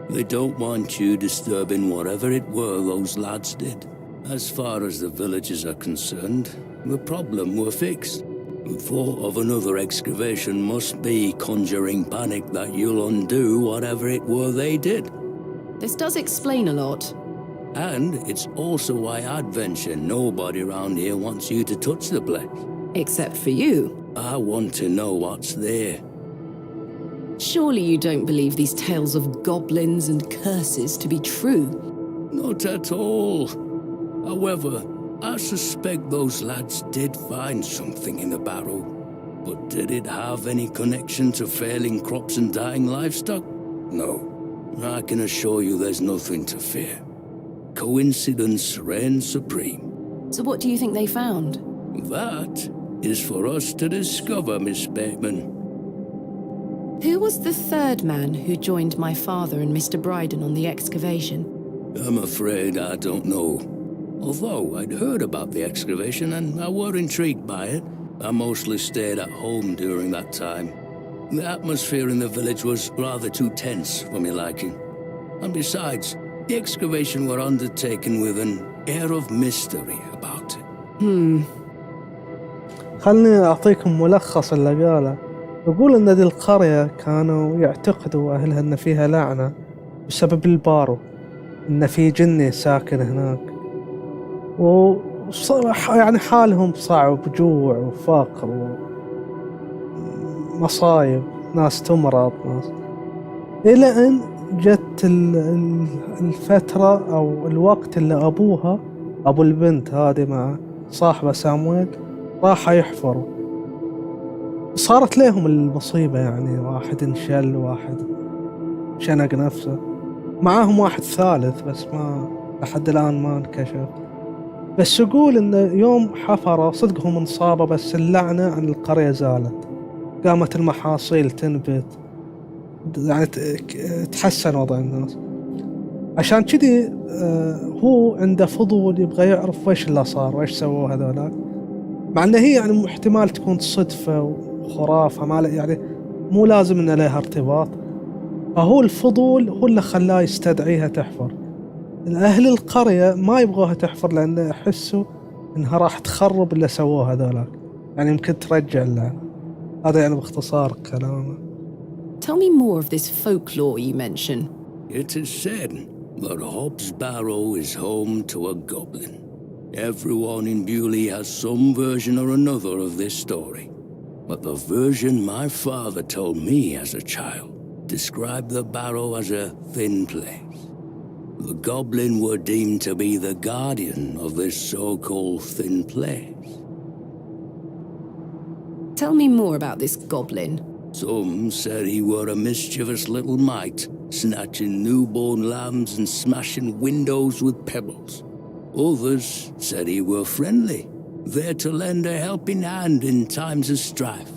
They don't want you disturbing whatever it were those lads did. As far as the villagers are concerned, the problem were fixed. The thought of another excavation must be conjuring panic that you'll undo whatever it were they did. This does explain a lot. And it's also why I'd venture nobody around here wants you to touch the place. Except for you. I want to know what's there. Surely you don't believe these tales of goblins and curses to be true? Not at all. However, I suspect those lads did find something in the barrow. But did it have any connection to failing crops and dying livestock? No. I can assure you there's nothing to fear. Coincidence reigns supreme. So what do you think they found? That is for us to discover, Miss Bateman. Who was the third man who joined my father and Mr. Bryden on the excavation? I'm afraid I don't know. Although I'd heard about the excavation and I were intrigued by it, I mostly stayed at home during that time. The atmosphere in the village was rather too tense for me liking. And besides, the excavation were undertaken with an air of mystery about it. خلني أعطيكم ملخص اللي قاله. يقول إن دي القرية كانوا يعتقدوا أهلها إن فيها لعنة بسبب البارو، إن في جني ساكن هناك، وصراحة يعني حالهم صعب، جوع وفقر ومصايب، ناس تمرض ناس، إلى أن جت الفترة أو الوقت اللي أبوها أبو البنت هذه مع صاحبه سامويل راح يحفروا، صارت لهم المصيبة، يعني واحد انشل، واحد شنق نفسه، معاهم واحد ثالث بس ما لحد الآن ما انكشف. بس يقول إن يوم حفروا صدقهم انصابوا، بس اللعنة عن القرية زالت، قامت المحاصيل تنبت، يعني تحسن وضع الناس. عشان كذي هو عنده فضول يبغى يعرف ويش اللي صار ويش سووا هذولاك، مع انه هي يعني احتمال تكون صدفة وخرافة، ما يعني مو لازم ان لها ارتباط، فهو الفضول هو اللي خلاه يستدعيها تحفر. اهل القرية ما يبغوها تحفر لان يحسوا انها راح تخرب اللي سووه هذولاك، يعني يمكن ترجع اللعنة. هذا يعني باختصار كلامه. Tell me more of this folklore you mention. It is said that Hobbs Barrow is home to a goblin. Everyone in Bewley has some version or another of this story. But the version my father told me as a child described the Barrow as a thin place. The goblin were deemed to be the guardian of this so-called thin place. Tell me more about this goblin. Some said he were a mischievous little mite, snatching newborn lambs and smashing windows with pebbles. Others said he were friendly, there to lend a helping hand in times of strife.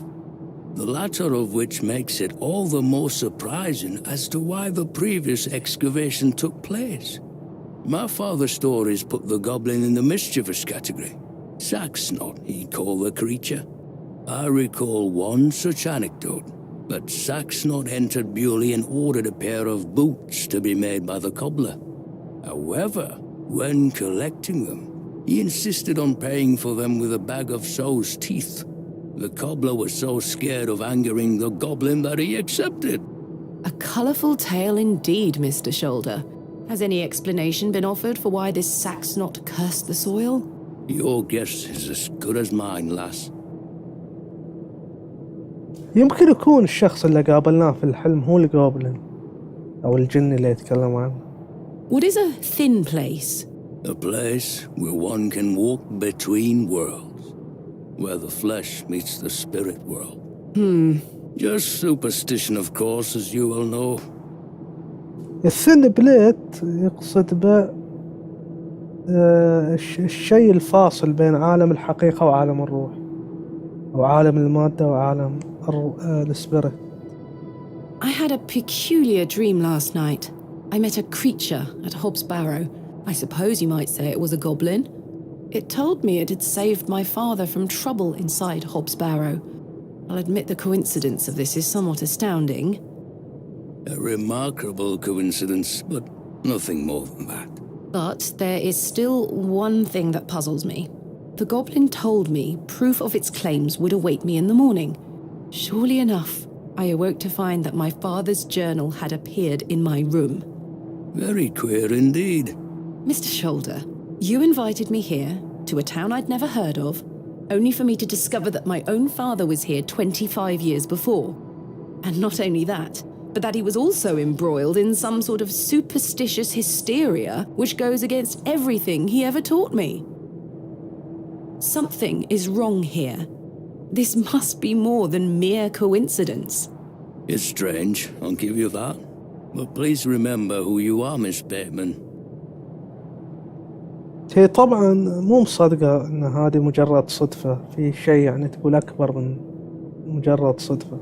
The latter of which makes it all the more surprising as to why the previous excavation took place. My father's stories put the goblin in the mischievous category. Saxnot, he called the creature. I recall one such anecdote, but Saxnot entered Bewley and ordered a pair of boots to be made by the cobbler. However, when collecting them, he insisted on paying for them with a bag of sow's teeth. The cobbler was so scared of angering the goblin that he accepted. A colourful tale indeed, Mr. Shoulder. Has any explanation been offered for why this Saxnot cursed the soil? Your guess is as good as mine, lass. يمكن يكون الشخص اللي قابلناه في الحلم هو الجوبلين أو الجن اللي يتكلم عنه. What is a thin place? A place where one can walk between worlds, where the flesh meets the spirit world. Just superstition, of course, as you well know. الثين بليت يقصد به الشيء الفاصل بين عالم الحقيقة وعالم الروح، أو عالم المادة وعالم السبيريت. I had a peculiar dream last night. I met a creature at Hobbs Barrow. I suppose you might say it was a goblin. It told me it had saved my father from trouble inside Hobbs Barrow. I'll admit the coincidence of this is somewhat astounding. A remarkable coincidence, but nothing more than that. But there is still one thing that puzzles me. The goblin told me proof of its claims would await me in the morning. Surely enough, I awoke to find that my father's journal had appeared in my room. Very queer indeed. Mr. Shoulder, you invited me here, to a town I'd never heard of, only for me to discover that my own father was here 25 years before. And not only that, but that he was also embroiled in some sort of superstitious hysteria which goes against everything he ever taught me. Something is wrong here. This must be more than mere coincidence. It's strange, I'll give you that. But please remember who you are, Miss Bateman. هي طبعا مو مصدقة ان هذه مجرد صدفة، في شيء يعني تقول اكبر من مجرد صدفة.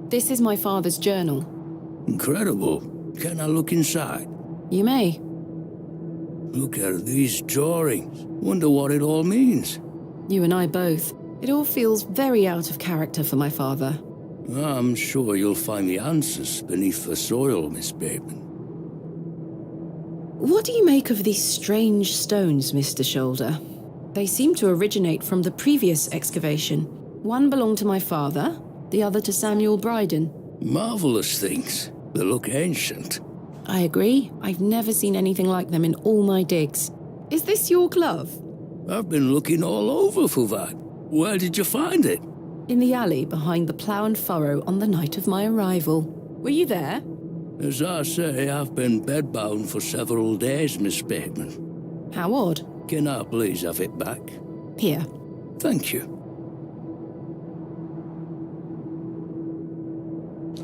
This is my father's journal. Incredible. Can I look inside? You may. Look at these drawings. Wonder what it all means. You and I both. It all feels very out of character for my father. I'm sure you'll find the answers beneath the soil, Miss Bateman. What do you make of these strange stones, Mr. Shoulder? They seem to originate from the previous excavation. One belonged to my father, the other to Samuel Bryden. Marvelous things. They look ancient. I agree. I've never seen anything like them in all my digs. Is this your glove? I've been looking all over for that. Where did you find it? In the alley behind the plough and furrow on the night of my arrival. Were you there? As I say, I've been bedbound for several days, Miss Bateman. How odd. Can I please have it back? Here. Thank you.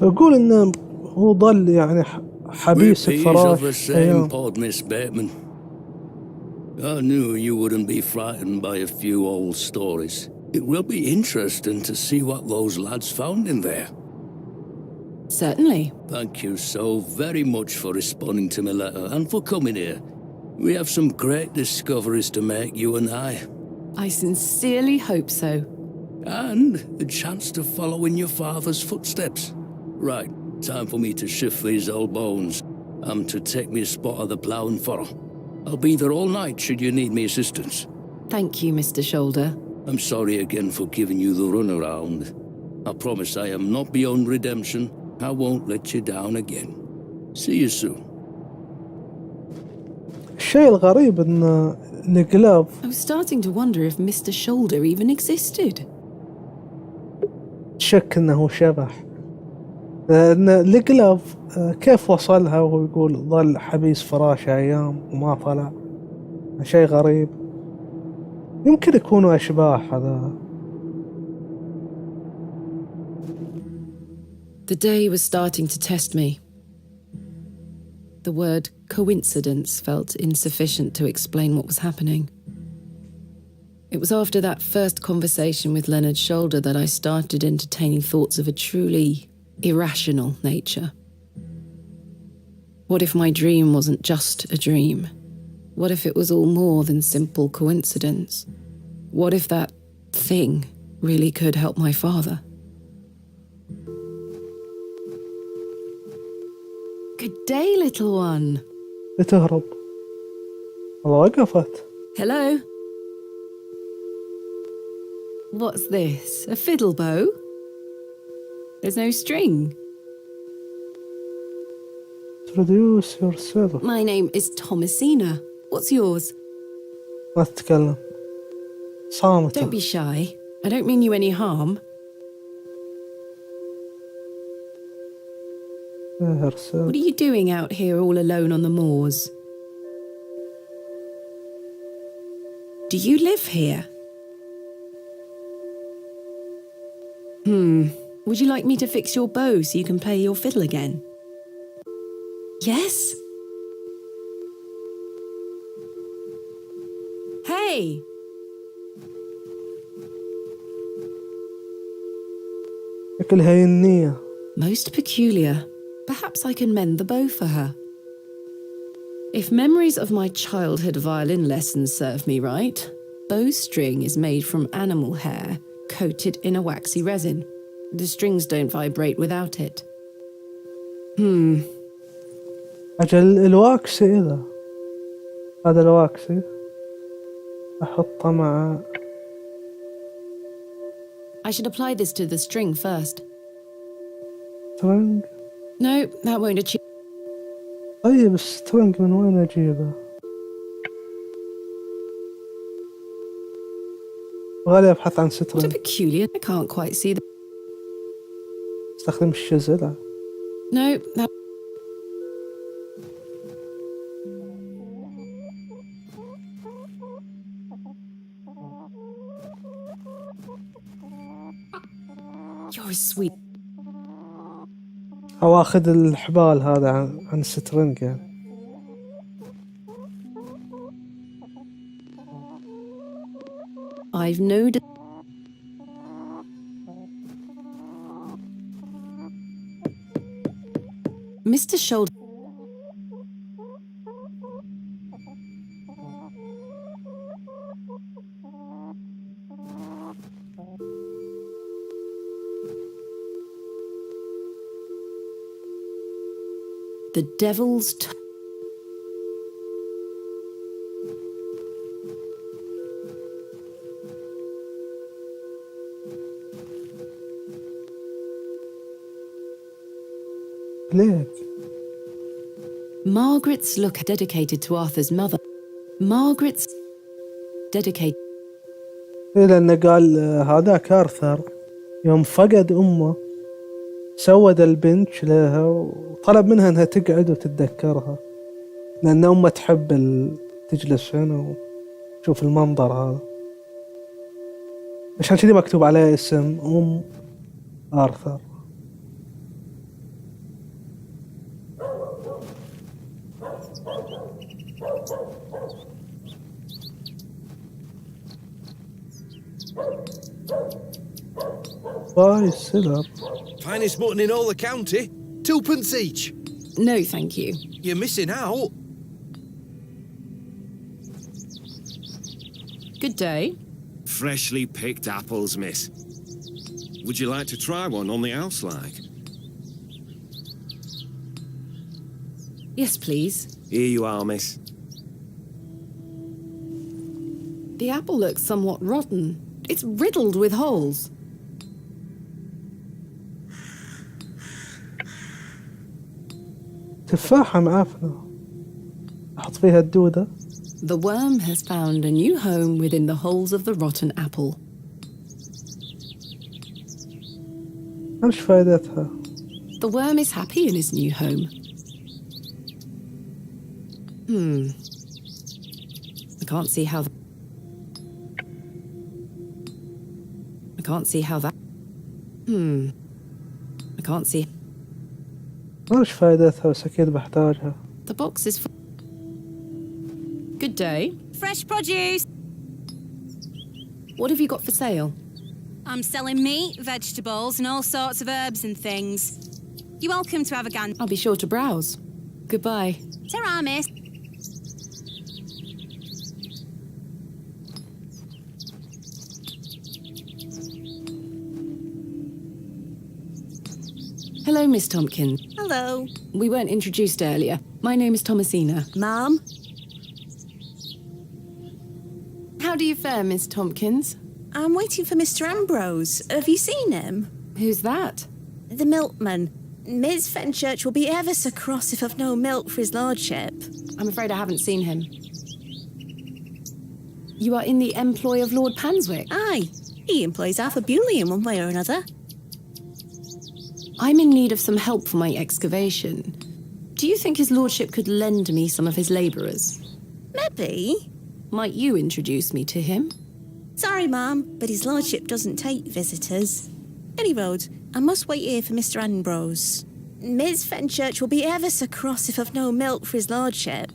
أقول إنه هو ظل يعني حبيس We're peas الفراش of the same أيام. pod, Miss Bateman. I knew you wouldn't be frightened by a few old stories. It will be interesting to see what those lads found in there. Certainly. Thank you so very much for responding to my letter and for coming here. We have some great discoveries to make, you and I. I sincerely hope so. And a chance to follow in your father's footsteps. Right, time for me to shift these old bones. I'm to take me a spot of the plough and furrow. I'll be there all night should you need me assistance. Thank you, Mr. Shoulder. I'm sorry again for giving you the runaround. I promise I am not beyond redemption. I won't let you down again. See you soon. الشيء الغريب إن الجلاف I was starting to wonder if Mr. Shoulder even existed. شك إنه شبح. لأن الجلاف كيف وصلها وهو يقول ظل حبيس فراش أيام وما طلع. شيء غريب. يمكن يكونوا أشباح هذا. The day was starting to test me. The word coincidence felt insufficient to explain what was happening. It was after that first conversation with Leonard Shoulder that I started entertaining thoughts of a truly irrational nature. What if my dream wasn't just a dream? What if it was all more than simple coincidence? What if that thing really could help my father? Good day, little one. بتهرب. والله وقفت. Hello. What's this? A fiddle bow? There's no string. Introduce yourself. My name is Thomasina. What's yours? ما تتكلم. صامتة. Don't be shy. I don't mean you any harm. What are you doing out here all alone on the moors? Do you live here? Would you like me to fix your bow so you can play your fiddle again? Yes? Hey! شكل هاي النية. Most peculiar. Perhaps I can mend the bow for her. If memories of my childhood violin lessons serve me right, bowstring is made from animal hair coated in a waxy resin. The strings don't vibrate without it. أجل الواكسي إذا هذا الواكسي أحطه مع I should apply this to the string first. سترنج. No, that won't achieve. طيب السترنج من وين أجيبه؟ غالي أبحث عن What a سترنج. peculiar. I can't quite see the. استخدم الشزلة. No, that. You're sweet. أو أخذ الحبال هذا عن السترنج يعني. I've no. Mr. Shoulder. The devil's. ليك Margaret's look dedicated to Arthur's mother. Margaret's dedicated. إيه لأنه قال هذاك آرثر يوم فقد أمه سود البنش لها وطلب منها أنها تقعد وتتذكرها، لأن أمه تحب تجلس هنا وتشوف المنظر هذا، عشان كذي مكتوب عليه اسم أم آرثر. Why silver? Finest mutton in all the county. 2p each. No, thank you. You're missing out. Good day. Freshly picked apples, miss. Would you like to try one on the house like? Yes, please. Here you are, miss. The apple looks somewhat rotten. It's riddled with holes. تفاحة معفنة أحط فيها الدودة. The worm has found a new home within the holes of the rotten apple. إيش فائدتها؟ The worm is happy in his new home. I can't see how I can't see how that. I can't see. إيش فائدتها بس أكيد بحتاجها. The box is full. Good day. Fresh produce. What have you got for sale? I'm selling meat, vegetables, and all sorts of herbs and things. You're welcome to have a gander. I'll be sure to browse. Goodbye. Ta-ra, miss. Hello, Miss Tompkins. Hello. We weren't introduced earlier. My name is Thomasina. Ma'am? How do you fare, Miss Tompkins? I'm waiting for Mr. Ambrose. Have you seen him? Who's that? The milkman. Ms. Fenchurch will be ever so cross if I've no milk for his lordship. I'm afraid I haven't seen him. You are in the employ of Lord Panswick? Aye. He employs Arthur Bewley in one way or another. I'm in need of some help for my excavation. Do you think his lordship could lend me some of his labourers? Maybe. Might you introduce me to him? Sorry, ma'am, but his lordship doesn't take visitors. Any road, I must wait here for Mr. Ambrose. Ms. Fenchurch will be ever so cross if I've no milk for his lordship.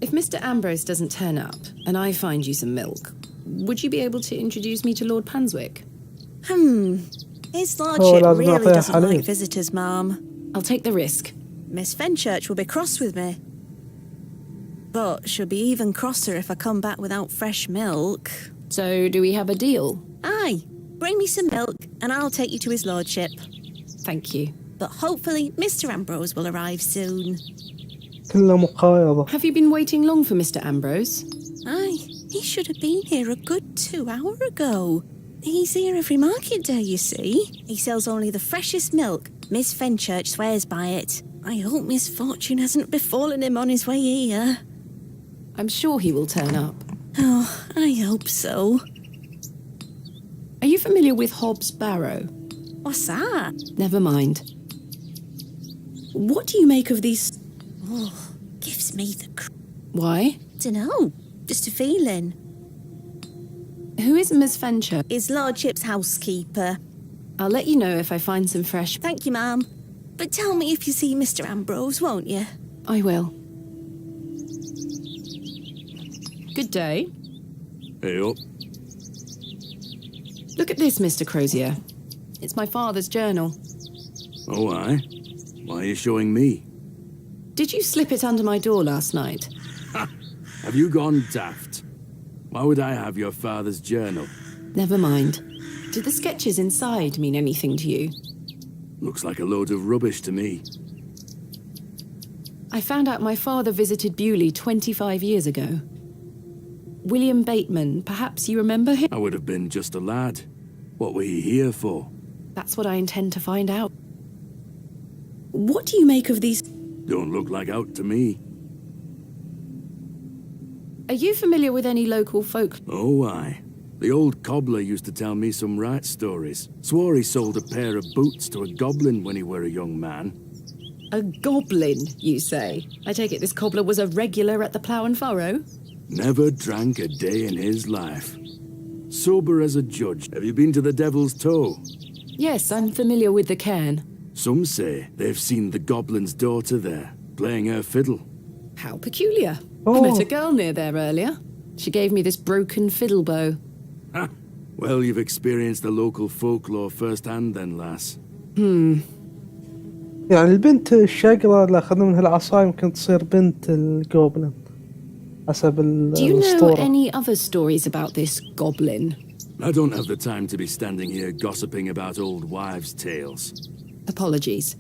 If Mr. Ambrose doesn't turn up, and I find you some milk, would you be able to introduce me to Lord Panswick? His lordship لازم really نعطيها doesn't حليب. like visitors, ma'am. I'll take the risk. Miss Fenchurch will be cross with me. But she'll be even crosser if I come back without fresh milk. So, do we have a deal? Aye. Bring me some milk and I'll take you to his lordship. Thank you. But hopefully Mr. Ambrose will arrive soon. كلها مقايضة. Have you been waiting long for Mr. Ambrose? Aye. He should have been here a good 2 hours ago. He's here every market day, you see. He sells only the freshest milk. Miss Fenchurch swears by it. I hope misfortune hasn't befallen him on his way here. I'm sure he will turn up. Oh, I hope so. Are you familiar with Hobbs Barrow? What's that? Never mind. What do you make of these? Oh, gives me the Why? Dunno. Just a feeling. Who is Miss Fencher? His lordship's housekeeper. I'll let you know if I find some fresh. Thank you, ma'am. But tell me if you see Mr. Ambrose, won't you? I will. Good day. Hey up. Look at this, Mr. Crozier. It's my father's journal. Oh, aye? Why are you showing me? Did you slip it under my door last night? Ha! Have you gone daft? Why would I have your father's journal? Never mind. Did the sketches inside mean anything to you? Looks like a load of rubbish to me. I found out my father visited Bewley 25 years ago. William Bateman, perhaps you remember him? I would have been just a lad. What were you here for? That's what I intend to find out. What do you make of these? Don't look like out to me. Are you familiar with any local folk? Oh, aye. The old cobbler used to tell me some right stories. Swore he sold a pair of boots to a goblin when he were a young man. A goblin, you say? I take it this cobbler was a regular at the Plough and Furrow? Never drank a day in his life. Sober as a judge. Have you been to the Devil's Toe? Yes, I'm familiar with the cairn. Some say they've seen the goblin's daughter there, playing her fiddle. How peculiar. Oh. I met a girl near there earlier. She gave me this broken fiddle bow. Ha! Well, you've experienced the local folklore firsthand then, lass. يعني البنت الشقرة اللي أخذنا منها العصا يمكن تصير بنت الجوبلin حسب Do you know الأسطورة. any other stories about this goblin? I don't have the time to be standing here gossiping about old wives' tales. Apologies.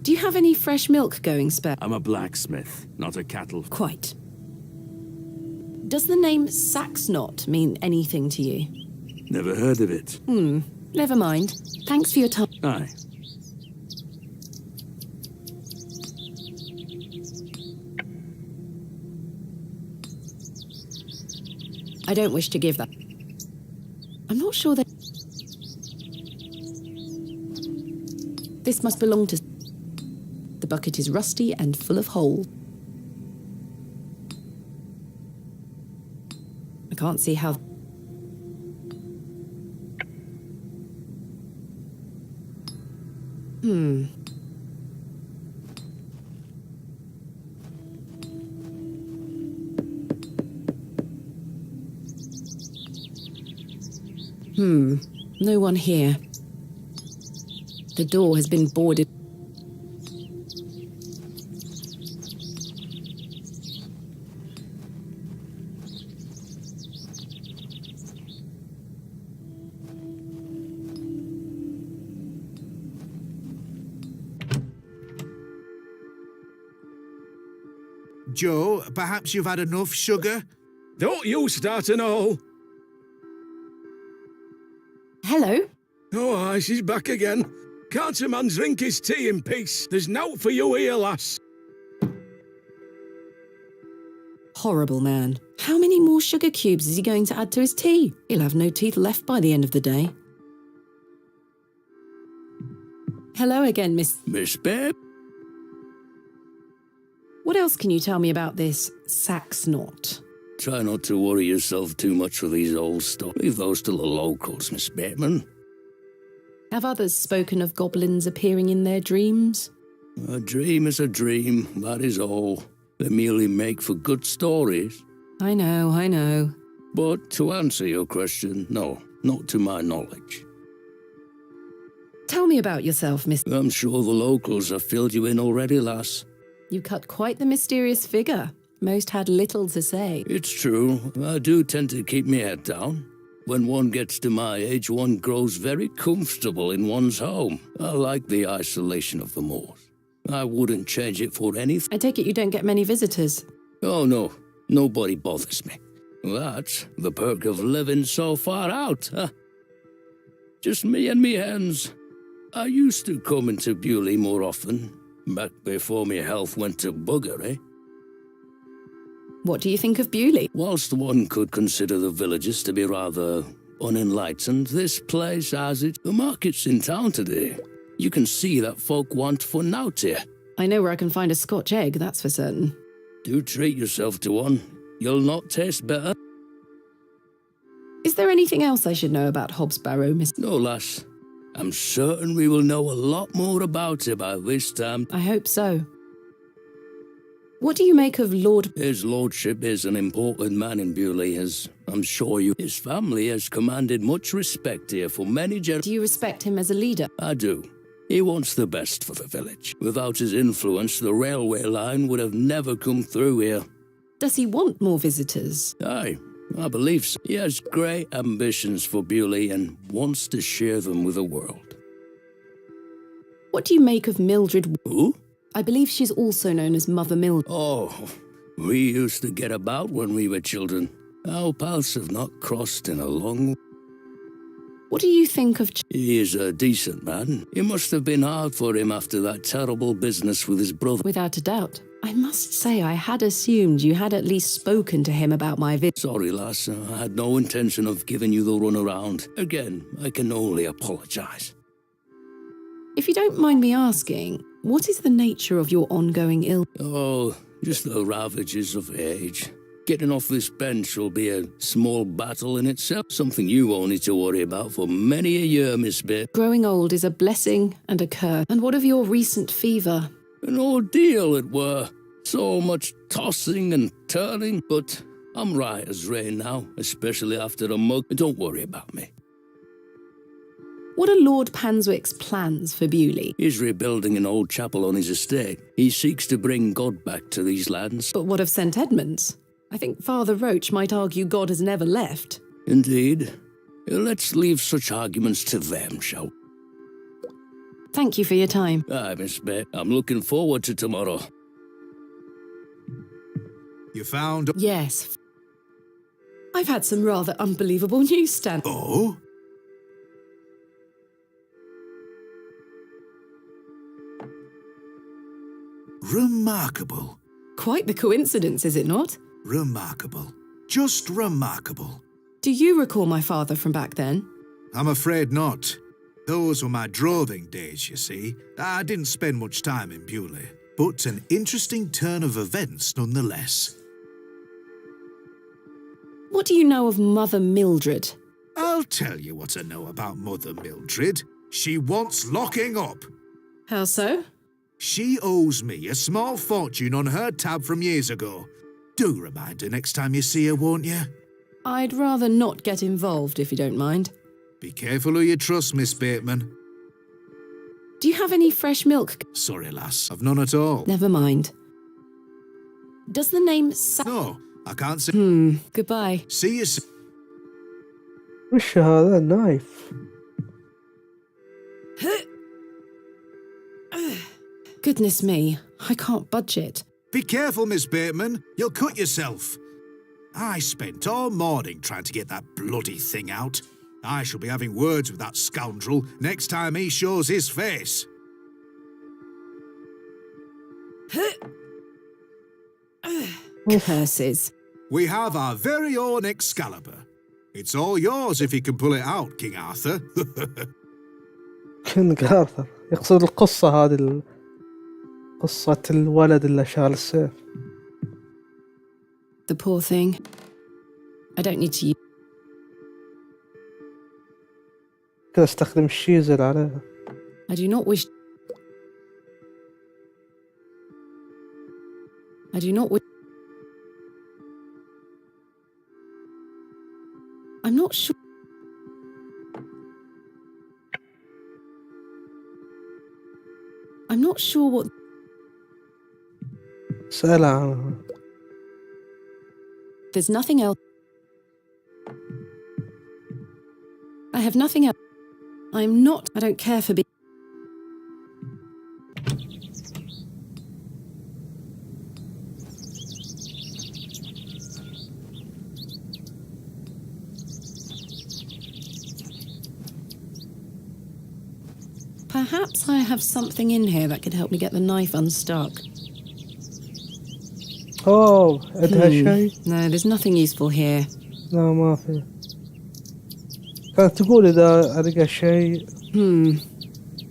Do you have any fresh milk going spare? I'm a blacksmith, not a cattle. Quite. Does the name Saxnot mean anything to you? Never heard of it. Never mind. Thanks for your time. Aye. I don't wish to give that. I'm not sure that... This must belong to... The bucket is rusty and full of holes. I can't see how... No one here. The door has been boarded. Joe, perhaps you've had enough sugar? Don't you start an all. Hello? Oh, aye, she's back again. Can't a man drink his tea in peace? There's nought for you here, lass. Horrible man. How many more sugar cubes is he going to add to his tea? He'll have no teeth left by the end of the day. Hello again, Miss... Miss Beb? What else can you tell me about this Saxnot? Try not to worry yourself too much with these old stuff. Leave those to the locals, Miss Bateman. Have others spoken of goblins appearing in their dreams? A dream is a dream, that is all. They merely make for good stories. I know. But to answer your question, no, not to my knowledge. Tell me about yourself, Miss... I'm sure the locals have filled you in already, lass. You cut quite the mysterious figure. Most had little to say. It's true, I do tend to keep my head down. When one gets to my age, one grows very comfortable in one's home. I like the isolation of the moors. I wouldn't change it for anything. I take it you don't get many visitors. Oh, no. Nobody bothers me. That's the perk of living so far out, huh? Just me and me hens. I used to come into Bewley more often, back before my health went to bugger, eh? What do you think of Bewley? Whilst one could consider the villages to be rather unenlightened, this place has it. The market's in town today. You can see that folk want for nought here. I know where I can find a Scotch egg, that's for certain. Do treat yourself to one. You'll not taste better. Is there anything else I should know about Hobbs Barrow, Miss... No, lass. I'm certain we will know a lot more about it by this time. I hope so. What do you make of Lord... His lordship is an important man in Bewley, as I'm sure you... His family has commanded much respect here for many generations. Do you respect him as a leader? I do. He wants the best for the village. Without his influence, the railway line would have never come through here. Does he want more visitors? Aye, I believe so. He has great ambitions for Bewley and wants to share them with the world. What do you make of Mildred... Who? I believe she's also known as Mother Mildred. Oh, we used to get about when we were children. Our paths have not crossed in a long... What do you think of... He is a decent man. It must have been hard for him after that terrible business with his brother. Without a doubt. I must say I had assumed you had at least spoken to him about my visit. Sorry, lass. I had no intention of giving you the runaround. Again, I can only apologise. If you don't mind me asking, what is the nature of your ongoing illness? Oh, just the ravages of age. Getting off this bench will be a small battle in itself. Something you won't need to worry about for many a year, Miss Bit. Growing old is a blessing and a curse. And what of your recent fever? An ordeal it were. So much tossing and turning, but I'm right as rain now, especially after a mug. Don't worry about me. What are Lord Panswick's plans for Bewley? He's rebuilding an old chapel on his estate. He seeks to bring God back to these lands. But what of St. Edmunds? I think Father Roach might argue God has never left. Indeed. Let's leave such arguments to them, shall we? Thank you for your time. Aye, Miss Bett. I'm looking forward to tomorrow. You found... Yes. I've had some rather unbelievable news, Stan. Oh? Remarkable. Quite the coincidence, is it not? Remarkable. Just remarkable. Do you recall my father from back then? I'm afraid not. Those were my droving days, you see. I didn't spend much time in Bewley, but an interesting turn of events nonetheless. What do you know of Mother Mildred? I'll tell you what I know about Mother Mildred. She wants locking up. How so? She owes me a small fortune on her tab from years ago. Do remind her next time you see her, won't you? I'd rather not get involved, if you don't mind. Be careful who you trust, Miss Bateman. Do you have any fresh milk? Sorry, lass, I've none at all. Never mind. Does the name No, I can't say... Goodbye. See you soon. وش هذا النايف؟ Goodness me, I can't budge it. Be careful, Miss Bateman. You'll cut yourself. I spent all morning trying to get that bloody thing out. I shall be having words with that scoundrel next time he shows his face. Curses. We have our very own Excalibur. It's all yours if you can pull it out, King Arthur. كينغ آرثر يقصد القصة هذه قصة الولد اللي شال السيف. The poor thing. I don't need to use... كذا استخدم الشيزل عليها. I do not wish... I do not wish... I'm not sure... I'm not sure what... سألها عنها. There's nothing else. I have nothing else. I'm not... I don't care for being... Perhaps I have something in here that could help me get the knife unstuck. أوه عندها شيء؟ No, there's nothing useful here. لا ما في. كانت تقول إذا ألقى شيء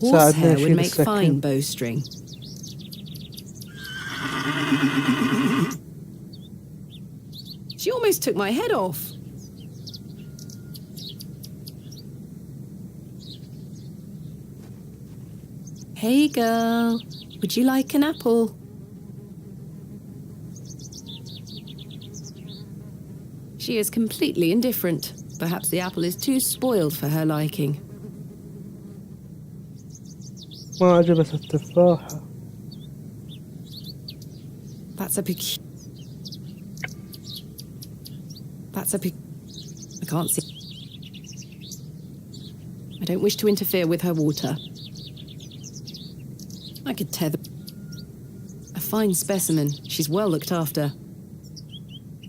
Horsehair would نشيل make fine السكين. bowstring. She almost took my head off. Hey girl, would you like an apple? She is completely indifferent. Perhaps the apple is too spoiled for her liking. ما عجبت التفاحة. That's a I can't see. I don't wish to interfere with her water. I could tear a fine specimen. She's well looked after.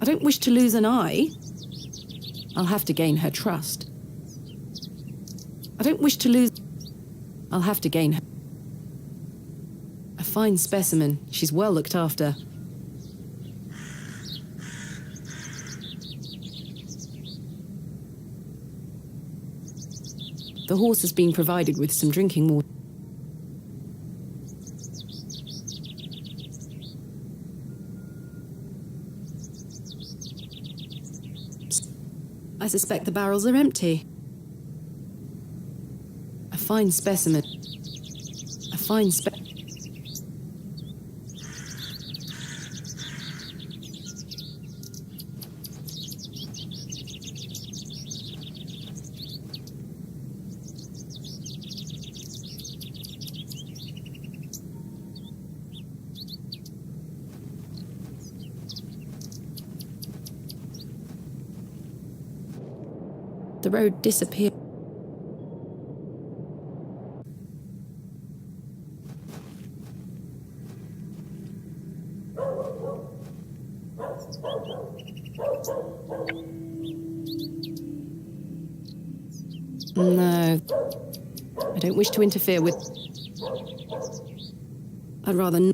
I don't wish to lose an eye. I'll have to gain her trust. I don't wish to lose... I'll have to gain her. A fine specimen. She's well looked after. The horse has been provided with some drinking water. I suspect the barrels are empty. A fine specimen. A fine The road disappeared. No. I don't wish to interfere with... I'd rather...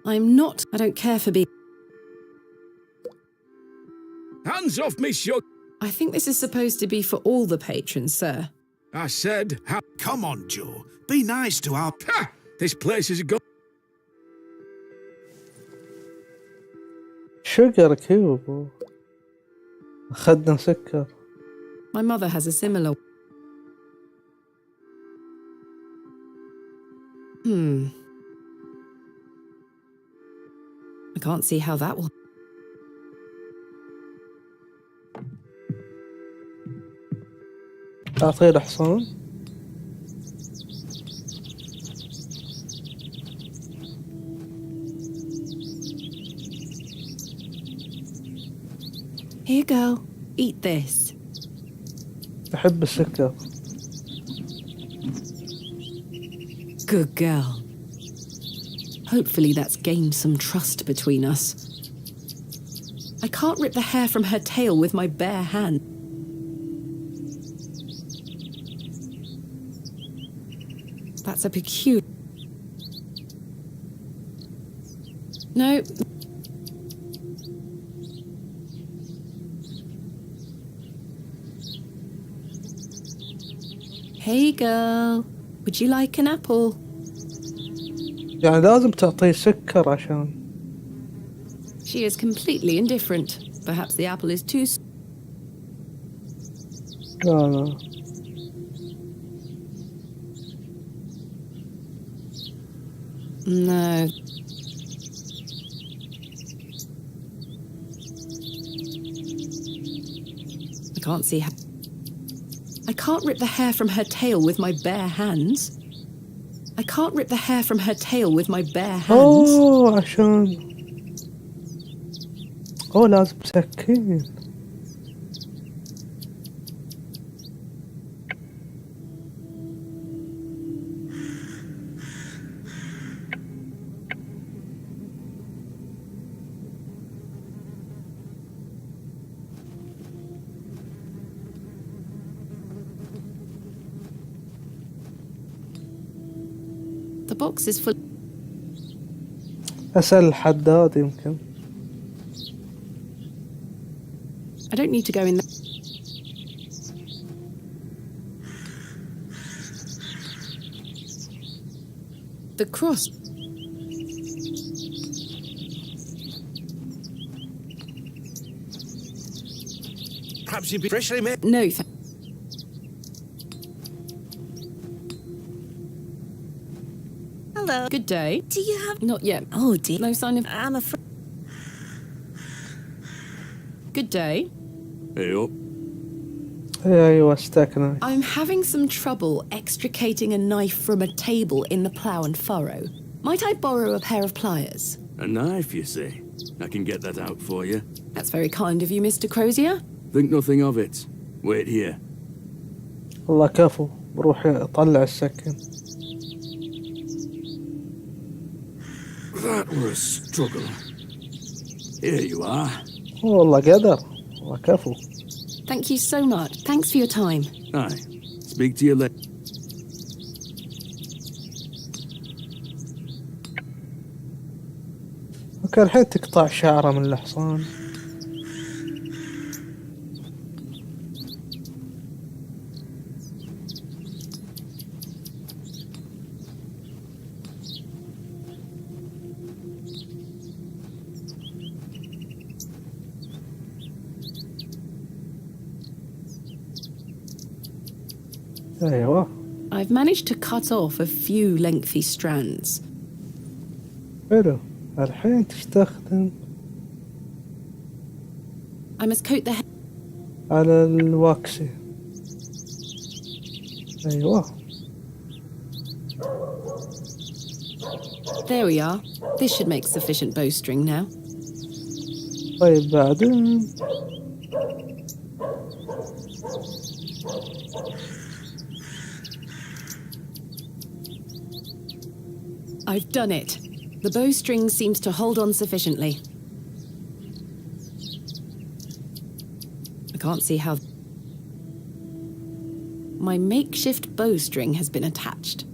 I'm not... I don't care for being... Hands off me, shut! I think this is supposed to be for all the patrons, sir. I said... Come on, Joe. Be nice to our... Ha! This place is a Sugar cube. أخذنا سكر. My mother has a similar... I can't see how that will... أعطينا حصان. Here, girl. Eat this. أحب السكر. Good girl. Hopefully that's gained some trust between us. I can't rip the hair from her tail with my bare hand. That's a peculiar... No. Hey girl, would you like an apple? يعني لازم تعطيه سكر عشان... She is completely indifferent. Perhaps the apple is too... لا. No. I can't see how... I can't rip the hair from her tail with my bare hands. I can't rip the hair from her tail with my bare hands. عشان... لازم سكين. The box is full. أسأل الحداد يمكن. I don't need to go in there. The cross. Perhaps you'd be freshly made. No, Hello. Good day. Do you have... Not yet. Oh, dear. No sign of... I'm afraid... Good day. Hey up. أيوة استكنا. I'm having some trouble extricating a knife from a table in the plough and furrow. Might I borrow a pair of pliers? A knife, you say? I can get that out for you. That's very kind of you, Mr. Crozier. Think nothing of it. Wait here. والله كفو. بروح أطلع السكين. That was a struggle. Here you are. والله قدر. والله كفو. Thank you so much. Thanks for your time. Aye. Speak to you later. اوكي الحين تقطع شعره من الحصان. ايوه. I've managed to cut off a few lengthy strands. حلو. الحين تستخدم I must coat the head. على الواكسي. ايوه. There we are. This should make sufficient bowstring now. طيب بعدين I've done it. The bowstring seems to hold on sufficiently. I can't see how... My makeshift bowstring has been attached.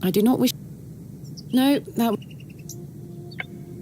I do not wish... No, that...